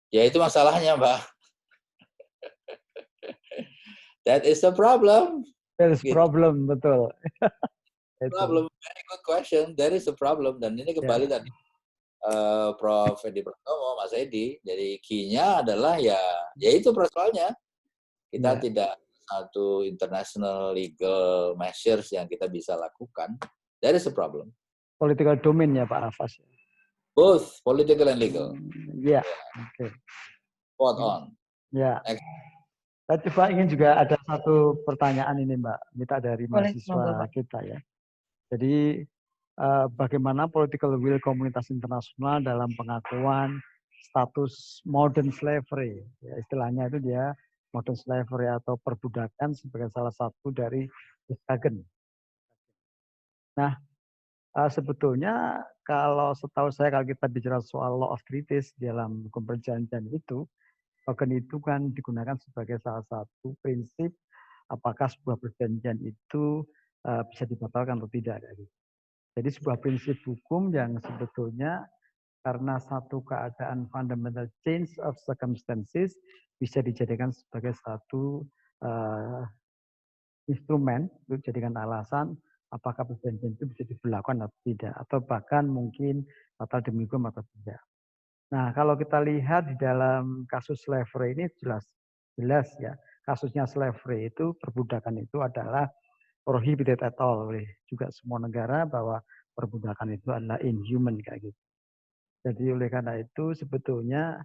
Ya itu masalahnya, Mbak. That is the problem. That is problem, betul. Problem, very good question. That is the problem. Dan ini kembali tadi Prof. Edi Pratomo, Mas Edi. Jadi key-nya adalah ya itu persoalannya. Kita tidak satu international legal measures yang kita bisa lakukan. That is the problem. Political domain ya Pak Hafaz. Both political and legal. Ya, oke. Spot on. Ya. Saya coba ingin juga ada satu pertanyaan ini Mbak Mita dari mahasiswa kita ya. Jadi bagaimana political will komunitas internasional dalam pengakuan status modern slavery, ya, istilahnya itu dia modern slavery atau perbudakan sebagai salah satu dari Hagen. Nah, sebetulnya kalau setahu saya kalau kita bicara soal law of treaties dalam hukum perjanjian itu, Hagen itu kan digunakan sebagai salah satu prinsip apakah sebuah perjanjian itu bisa dibatalkan atau tidak. Jadi sebuah prinsip hukum yang sebetulnya karena satu keadaan fundamental change of circumstances bisa dijadikan sebagai satu instrumen untuk dijadikan alasan apakah perjanjian itu bisa diberlakukan atau tidak, atau bahkan mungkin batal demi hukum atau tidak. Nah, kalau kita lihat di dalam kasus slavery ini jelas ya, kasusnya slavery itu perbudakan itu adalah prohibited at all oleh juga semua negara bahwa perbudakan itu adalah inhuman kayak gitu. Jadi oleh karena itu sebetulnya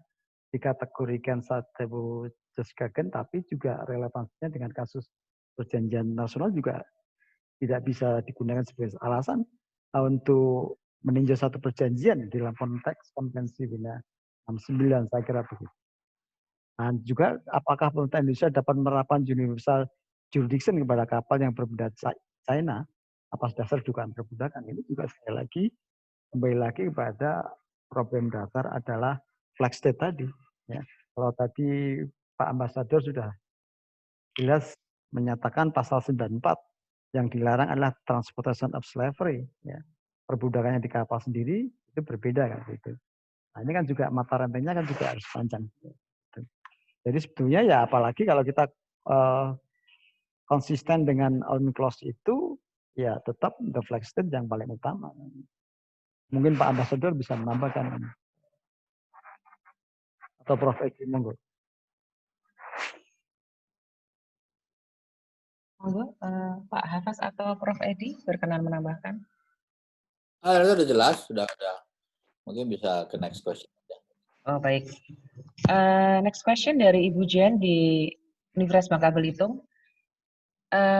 dikategorikan satu Hagen, tapi juga relevansinya dengan kasus perjanjian nasional juga tidak bisa digunakan sebagai alasan untuk meninjau satu perjanjian dalam konteks konvensi Wina 69 saya kira begitu. Dan juga apakah pemerintah Indonesia dapat menerapkan universal jurisdiction kepada kapal yang berbeda China atas dasar dugaan perbudakan, ini juga sekali lagi kembali lagi kepada problem dasar adalah flag state tadi. Ya. Kalau tadi Pak Ambasador sudah jelas menyatakan pasal 94 yang dilarang adalah transportation of slavery. Ya. Perbudakannya di kapal sendiri itu berbeda kan gitu. Nah, ini kan juga mata rantainya kan juga harus panjang. Jadi sebetulnya ya apalagi kalau kita konsisten dengan UNCLOS itu ya tetap the flag state yang paling utama. Mungkin Pak Ambasador bisa menambahkan atau Prof. Edi monggo. Monggo Pak Hafaz atau Prof. Edi berkenan menambahkan. Itu sudah jelas, sudah ada. Mungkin bisa ke next question. Oh baik. Next question dari Ibu Jen di Universitas Bangka Belitung.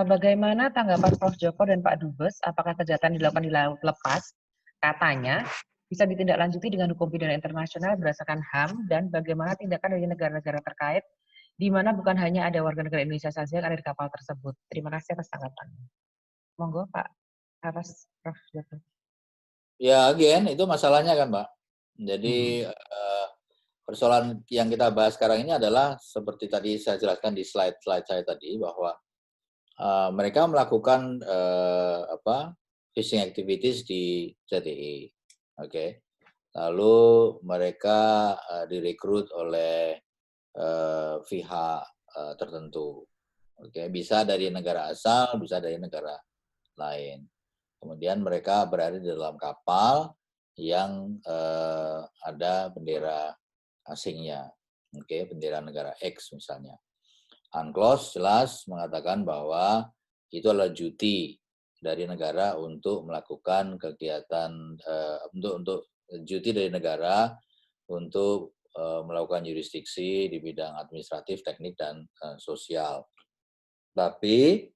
Bagaimana tanggapan Prof. Joko dan Pak Dubes? Apakah kejahatan dilakukan di laut lepas? Katanya bisa ditindaklanjuti dengan hukum pidana internasional berdasarkan HAM, dan bagaimana tindakan dari negara-negara terkait di mana bukan hanya ada warga negara Indonesia saja yang ada di kapal tersebut. Terima kasih atas tanggapannya. Monggo Pak Atas Prof. Joko. Ya, again, itu masalahnya kan, Pak. Jadi persoalan yang kita bahas sekarang ini adalah seperti tadi saya jelaskan di slide saya tadi bahwa mereka melakukan phishing activities di ZTE, oke. Lalu mereka direkrut oleh pihak tertentu, oke. Bisa dari negara asal, bisa dari negara lain. Kemudian mereka berada di dalam kapal yang ada bendera asingnya, oke, bendera negara X misalnya. UNCLOS jelas mengatakan bahwa itu adalah duty dari negara untuk melakukan kegiatan untuk duty dari negara untuk melakukan jurisdiksi di bidang administratif, teknik dan sosial. Tapi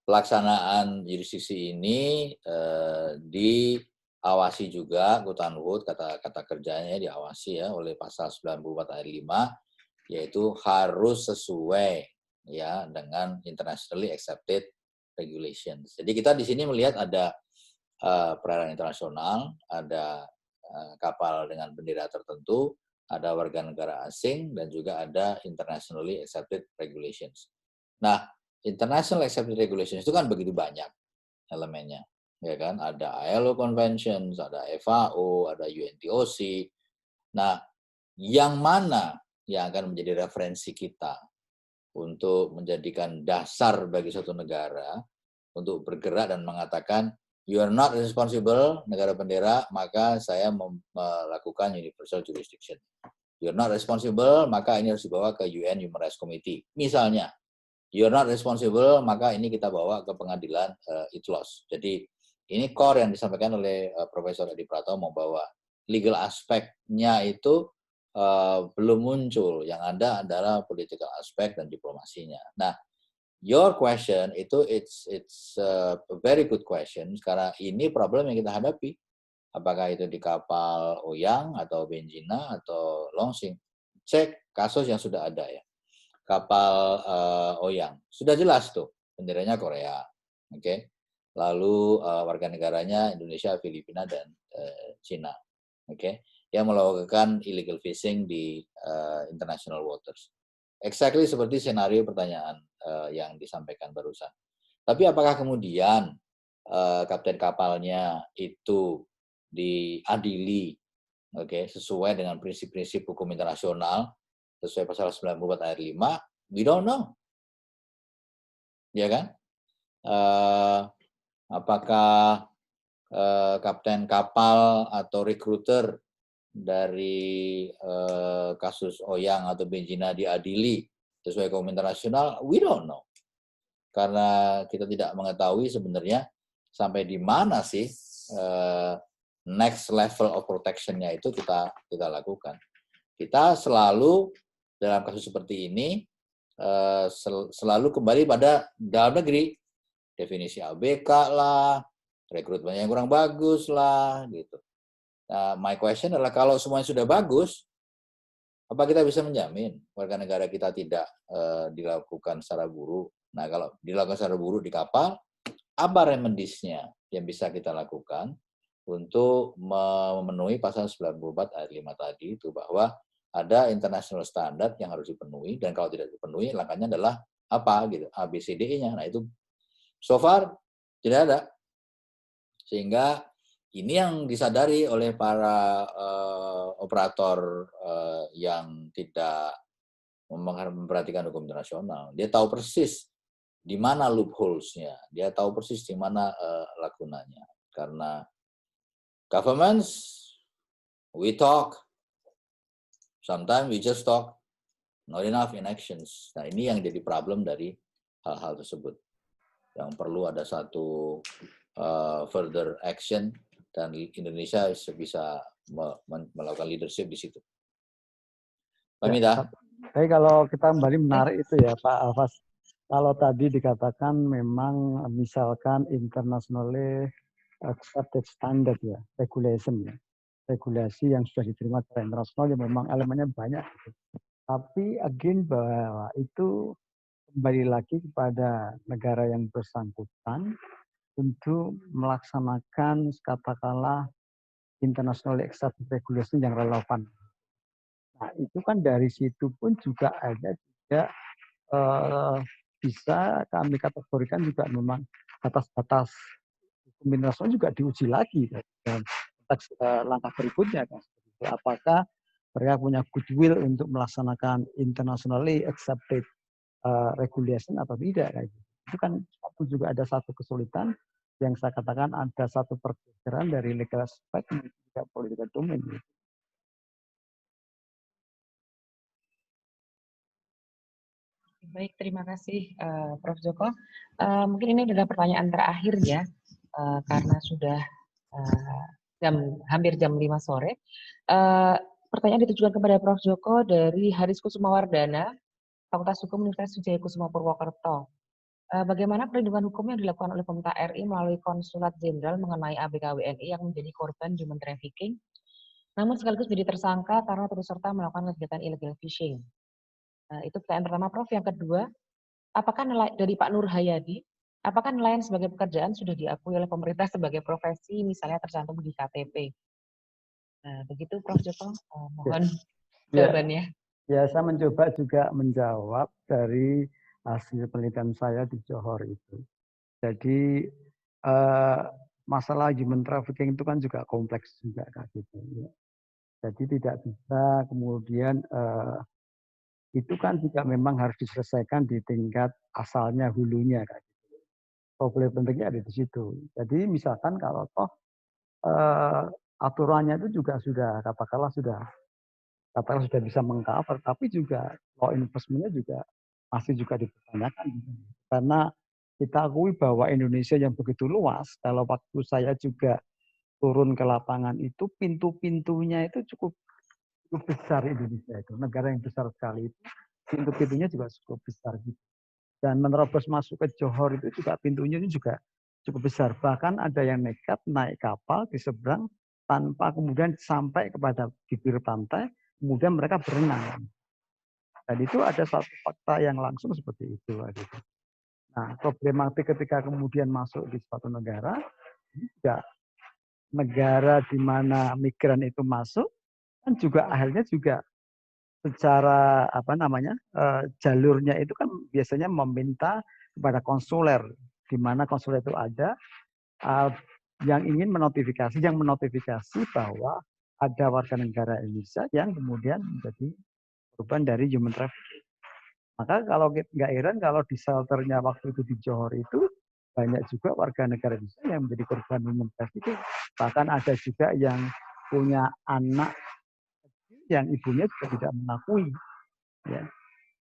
pelaksanaan jurisdiksi ini diawasi juga, quote-unquote, kata kerjanya diawasi ya oleh pasal 94 ayat 5, yaitu harus sesuai ya dengan internationally accepted regulations. Jadi kita di sini melihat ada perairan internasional, ada kapal dengan bendera tertentu, ada warga negara asing, dan juga ada internationally accepted regulations. Nah, international accepted regulations itu kan begitu banyak elemennya, ya kan? Ada ILO Conventions, ada FAO, ada UNTOC. Nah, yang mana yang akan menjadi referensi kita untuk menjadikan dasar bagi suatu negara untuk bergerak dan mengatakan you are not responsible, negara bendera, maka saya melakukan universal jurisdiction. You are not responsible, maka ini harus dibawa ke UN Human Rights Committee. Misalnya, you are not responsible, maka ini kita bawa ke pengadilan ITLOS. Jadi ini core yang disampaikan oleh Profesor Edi Pratomo bahwa legal aspeknya itu belum muncul. Yang ada adalah political aspect dan diplomasinya. Nah, your question itu it's a very good question karena ini problem yang kita hadapi. Apakah itu di kapal Oyang atau Benjina atau Longsing? Cek kasus yang sudah ada ya. Kapal Oyang sudah jelas tuh benderanya Korea, oke. Lalu warga negaranya Indonesia, Filipina dan Cina, oke. Yang melakukan illegal fishing di international waters. Exactly seperti senario pertanyaan yang disampaikan barusan. Tapi apakah kemudian kapten kapalnya itu diadili, oke, sesuai dengan prinsip-prinsip hukum internasional? Sesuai pasal 94 ayat 5, we don't know. Ya kan? Apakah kapten kapal atau rekruter dari kasus Oyang atau Benjina diadili sesuai hukum internasional? We don't know. Karena kita tidak mengetahui sebenarnya sampai di mana sih next level of protection-nya itu kita lakukan. Kita selalu dalam kasus seperti ini selalu kembali pada dalam negeri, definisi ABK lah, rekrutmennya yang kurang bagus lah, gitu. Nah, my question adalah kalau semuanya sudah bagus, apa kita bisa menjamin warga negara kita tidak dilakukan secara buruk? Nah, kalau dilakukan secara buruk di kapal, apa remediesnya yang bisa kita lakukan untuk memenuhi pasal 94 ayat 5 tadi itu bahwa ada international standard yang harus dipenuhi dan kalau tidak dipenuhi langkahnya adalah apa gitu, ABCDE-nya. Nah, itu so far tidak ada. Sehingga ini yang disadari oleh para operator yang tidak memperhatikan hukum internasional. Dia tahu persis di mana loopholes-nya, dia tahu persis di mana lakunanya. Karena governments, we talk, sometimes we just talk, not enough in actions. Nah, ini yang jadi problem dari hal-hal tersebut. Yang perlu ada satu further action dan Indonesia bisa melakukan leadership di situ. Pak Mita? Tapi kalau kita kembali menarik itu ya Pak Alfas, kalau tadi dikatakan memang misalkan internationally accepted standard ya, regulation ya. Regulasi yang sudah diterima secara internasional yang memang elemennya banyak. Tapi again bahwa itu kembali lagi kepada negara yang bersangkutan untuk melaksanakan katakanlah international accepted regulation yang relevan. Nah, itu kan dari situ pun juga ada juga bisa kami kategorikan juga memang batas-batas hukum internasional juga diuji lagi dan konteks langkah berikutnya kan. Apakah mereka punya goodwill untuk melaksanakan internationally accepted regulation atau tidak kayak gitu. Itu kan juga ada satu kesulitan yang saya katakan ada satu pergeseran dari legal aspect ke political domain. Gitu. Baik, terima kasih Prof. Joko. Mungkin ini adalah pertanyaan terakhir ya, karena sudah hampir jam 5 sore. Pertanyaan ditujukan kepada Prof. Joko dari Haris Kusumawardana, Fakultas Hukum Universitas Wijaya Kusuma Purwokerto. Bagaimana perlindungan hukum yang dilakukan oleh pemerintah RI melalui Konsulat Jenderal mengenai ABK WNI yang menjadi korban human trafficking, namun sekaligus menjadi tersangka karena turut serta melakukan kegiatan illegal fishing? Itu pertanyaan pertama, Prof. Yang kedua, apakah dari Pak Nur Hayadi, apakah nelayan sebagai pekerjaan sudah diakui oleh pemerintah sebagai profesi, misalnya tercantum di KTP? Begitu, Prof. Joko. Mohon jawabannya. Ya, saya mencoba juga menjawab dari hasil penelitian saya di Johor itu. Jadi masalah human trafficking itu kan juga kompleks juga kayak gitu. Ya. Jadi tidak bisa kemudian itu kan juga memang harus diselesaikan di tingkat asalnya hulunya kayak gitu. Problem pentingnya ada di situ. Jadi misalkan kalau toh aturannya itu juga sudah katakanlah sudah bisa mengcover, tapi juga law enforcement-nya juga masih juga dipertanyakan. Karena kita akui bahwa Indonesia yang begitu luas, kalau waktu saya juga turun ke lapangan itu, pintu-pintunya itu cukup besar Indonesia itu. Negara yang besar sekali itu, pintu-pintunya juga cukup besar. Gitu. Dan menerobos masuk ke Johor itu juga pintunya ini juga cukup besar. Bahkan ada yang nekat naik kapal di seberang tanpa kemudian sampai kepada bibir pantai, kemudian mereka berenang. Dan itu ada satu fakta yang langsung seperti itu. Nah, problematik ketika kemudian masuk di suatu negara, juga negara di mana migran itu masuk, kan juga akhirnya juga secara jalurnya itu kan biasanya meminta kepada konsuler, di mana konsuler itu ada yang ingin menotifikasi bahwa ada warga negara Indonesia yang kemudian menjadi korban dari human trafficking. Maka kalau nggak heran kalau di shelternya waktu itu di Johor itu banyak juga warga negara Indonesia yang menjadi korban human trafficking. Bahkan ada juga yang punya anak yang ibunya juga tidak mengakui. Ya.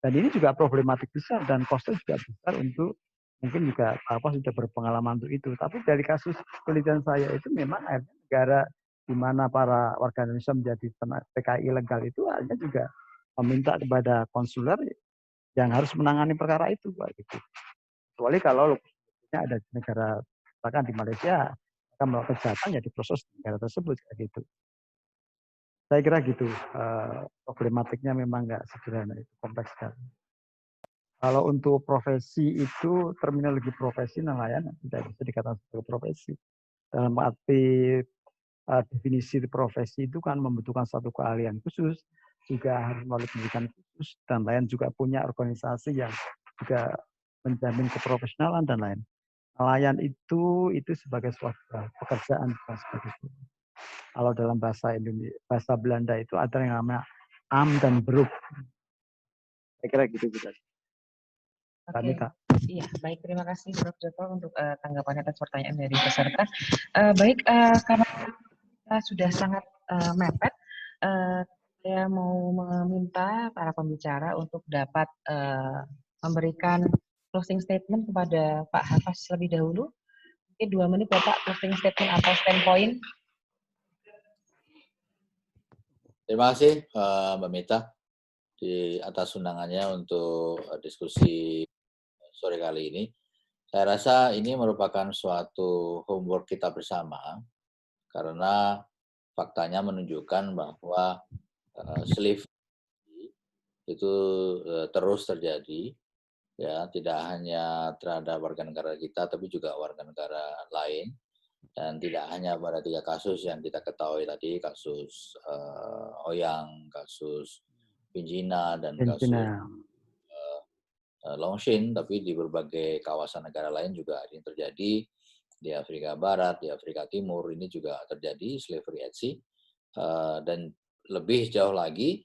Dan ini juga problematik besar dan kosnya juga besar untuk mungkin juga sudah berpengalaman untuk itu. Tapi dari kasus penelitian saya itu memang negara di mana para warga Indonesia menjadi PKI ilegal itu hanya juga meminta kepada konsuler yang harus menangani perkara itu, Pak, gitu. Kecuali kalau ada di negara, bahkan di Malaysia, akan melakukan kejahatan ya diproses di negara tersebut, kayak gitu. Saya kira gitu, problematiknya memang nggak sederhana, itu kompleks sekali. Kalau untuk profesi itu, terminologi profesi nelayan tidak bisa dikatakan sebagai profesi. Dalam arti definisi profesi itu kan membutuhkan satu keahlian khusus, juga harus melalui pendidikan khusus, dan lain juga punya organisasi yang juga menjamin keprofesionalan dan lain. Nelayan itu sebagai suatu pekerjaan seperti itu. Kalau dalam bahasa Indonesia, bahasa Belanda itu ada yang namanya am dan beroep. Saya kira gitu juga. Oke. Iya, baik. Terima kasih Prof. Joko untuk tanggapan atas pertanyaan dari peserta. Baik, karena kita sudah sangat mepet, saya mau meminta para pembicara untuk dapat memberikan closing statement kepada Pak Hafaz lebih dahulu. Mungkin 2 menit Bapak closing statement atau standpoint. Terima kasih Mbak Mita di atas undangannya untuk diskusi sore kali ini. Saya rasa ini merupakan suatu homework kita bersama karena faktanya menunjukkan bahwa slavery itu terus terjadi, ya tidak hanya terhadap warga negara kita tapi juga warga negara lain. Dan tidak hanya pada 3 kasus yang kita ketahui tadi, kasus Oyang, kasus Pinjina, dan kasus Cina. Longshin, tapi di berbagai kawasan negara lain juga ini terjadi. Di Afrika Barat, di Afrika Timur, ini juga terjadi slavery at sea. Dan lebih jauh lagi,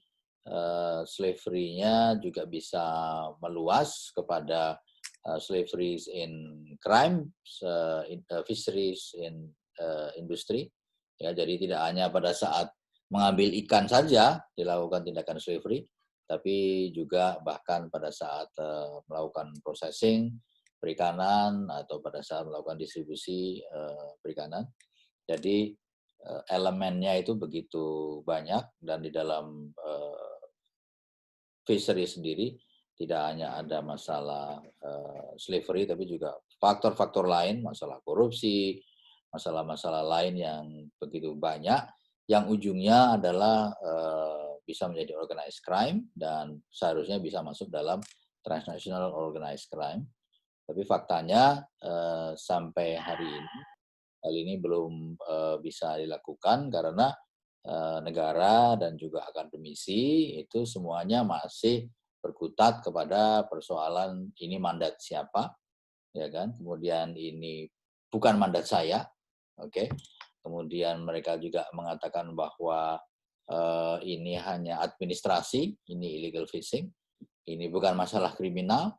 slavery-nya juga bisa meluas kepada slaveries in crime, fisheries in industry. Ya, jadi tidak hanya pada saat mengambil ikan saja dilakukan tindakan slavery, tapi juga bahkan pada saat melakukan processing perikanan atau pada saat melakukan distribusi perikanan. Jadi elemennya itu begitu banyak, dan di dalam fishery sendiri tidak hanya ada masalah slavery, tapi juga faktor-faktor lain, masalah korupsi, masalah-masalah lain yang begitu banyak, yang ujungnya adalah bisa menjadi organized crime dan seharusnya bisa masuk dalam transnational organized crime. Tapi faktanya sampai hari ini, hal ini belum bisa dilakukan karena negara dan juga akademisi itu semuanya masih berkutat kepada persoalan ini mandat siapa, ya kan? Kemudian ini bukan mandat saya, oke? Kemudian mereka juga mengatakan bahwa ini hanya administrasi, ini illegal fishing, ini bukan masalah kriminal.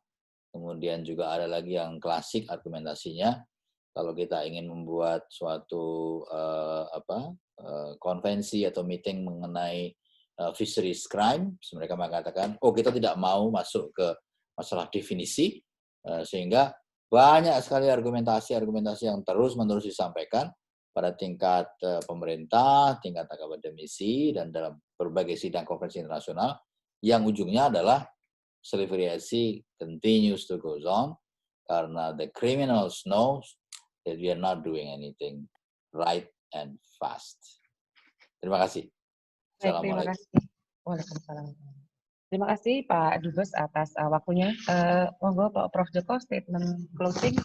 Kemudian juga ada lagi yang klasik argumentasinya, kalau kita ingin membuat suatu konvensi atau meeting mengenai fisheries crime, mereka mengatakan, oh kita tidak mau masuk ke masalah definisi, sehingga banyak sekali argumentasi-argumentasi yang terus-menerus disampaikan pada tingkat pemerintah, tingkat akademisi, dan dalam berbagai sidang konferensi internasional, yang ujungnya adalah slavery at sea continues to go on, karena the criminals know that we are not doing anything right and fast. Terima kasih. Baik, terima kasih. Waalaikumsalam. Terima kasih Pak Dubes atas waktunya. Monggo Pak Prof. Joko, statement closing.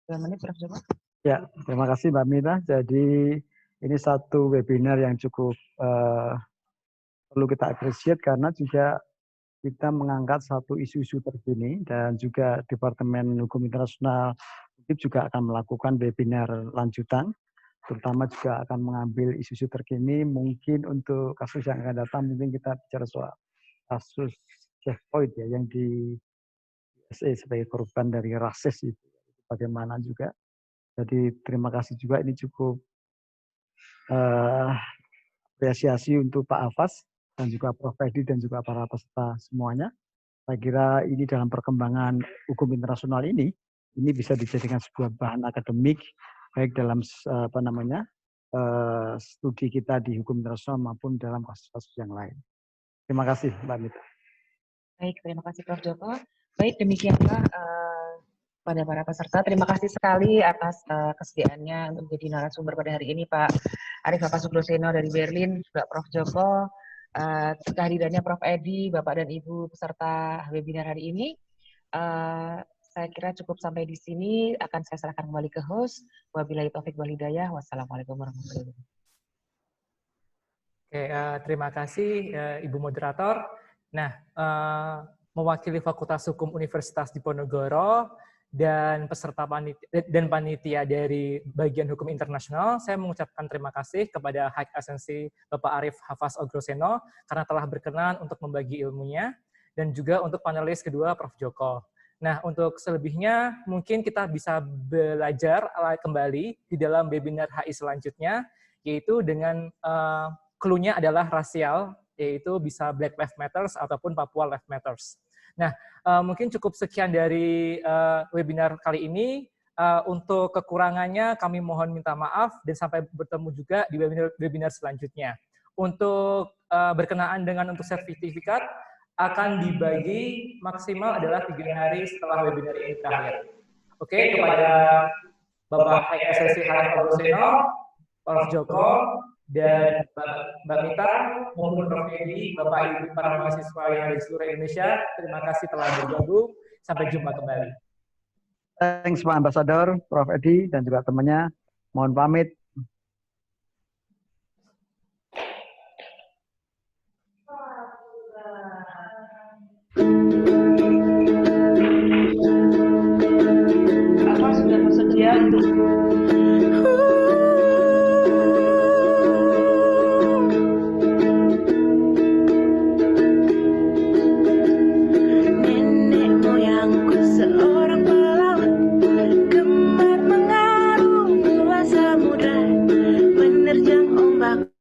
2 menit Prof. Joko. Ya, terima kasih Mbak Mita. Jadi ini satu webinar yang cukup perlu kita appreciate karena juga kita mengangkat satu isu-isu terkini, dan juga Departemen Hukum Internasional juga akan melakukan webinar lanjutan, terutama juga akan mengambil isu-isu terkini. Mungkin untuk kasus yang akan datang, mungkin kita bicara soal kasus Jeff Floyd ya, yang di USA sebagai korban dari rasis itu, bagaimana juga. Jadi terima kasih juga, ini cukup apresiasi untuk Pak Hafaz dan juga Prof. Edi dan juga para peserta semuanya. Saya kira ini dalam perkembangan hukum internasional ini bisa dijadikan sebuah bahan akademik, baik dalam studi kita di hukum internasional maupun dalam kasus-kasus yang lain. Terima kasih Mbak Mita. Baik, terima kasih Prof. Joko. Baik, demikianlah pada para peserta. Terima kasih sekali atas kesediaannya untuk menjadi narasumber pada hari ini Pak Arif Hafaz Sukroseno dari Berlin, juga Prof. Joko, kehadirannya Prof. Edi, Bapak dan Ibu peserta webinar hari ini. Saya kira cukup sampai di sini. Akan saya serahkan kembali ke host. Wabillahi taufik wal hidayah. Wassalamualaikum warahmatullahi wabarakatuh. Oke, terima kasih Ibu Moderator. Nah, mewakili Fakultas Hukum Universitas Diponegoro dan peserta panitia dari bagian hukum internasional, saya mengucapkan terima kasih kepada High Excellency Bapak Arif Hafaz Sukroseno karena telah berkenan untuk membagi ilmunya, dan juga untuk panelis kedua Prof. Joko. Nah, untuk selebihnya mungkin kita bisa belajar kembali di dalam webinar HI selanjutnya, yaitu dengan clue-nya adalah rasial, yaitu bisa Black Lives Matter ataupun Papua Lives Matters. Nah, mungkin cukup sekian dari webinar kali ini. Untuk kekurangannya kami mohon minta maaf, dan sampai bertemu juga di webinar selanjutnya. Untuk berkenaan dengan untuk sertifikat, akan dibagi maksimal adalah 3 hari setelah webinar ini berakhir. Oke, kepada Bapak High Excellency Arif Hafaz Sukroseno, Prof. Joko, dan Mbak Mita, maupun Prof. Edi, Bapak Ibu para mahasiswa yang ada di seluruh Indonesia, terima kasih telah bergabung. Sampai jumpa kembali. Thanks Pak Ambasador, Prof. Edi, dan juga temannya. Mohon pamit. Apa sudah bersedia untuk Nenek moyangku seorang pelaut, gemar mengarungi luas samudra, menerjang ombak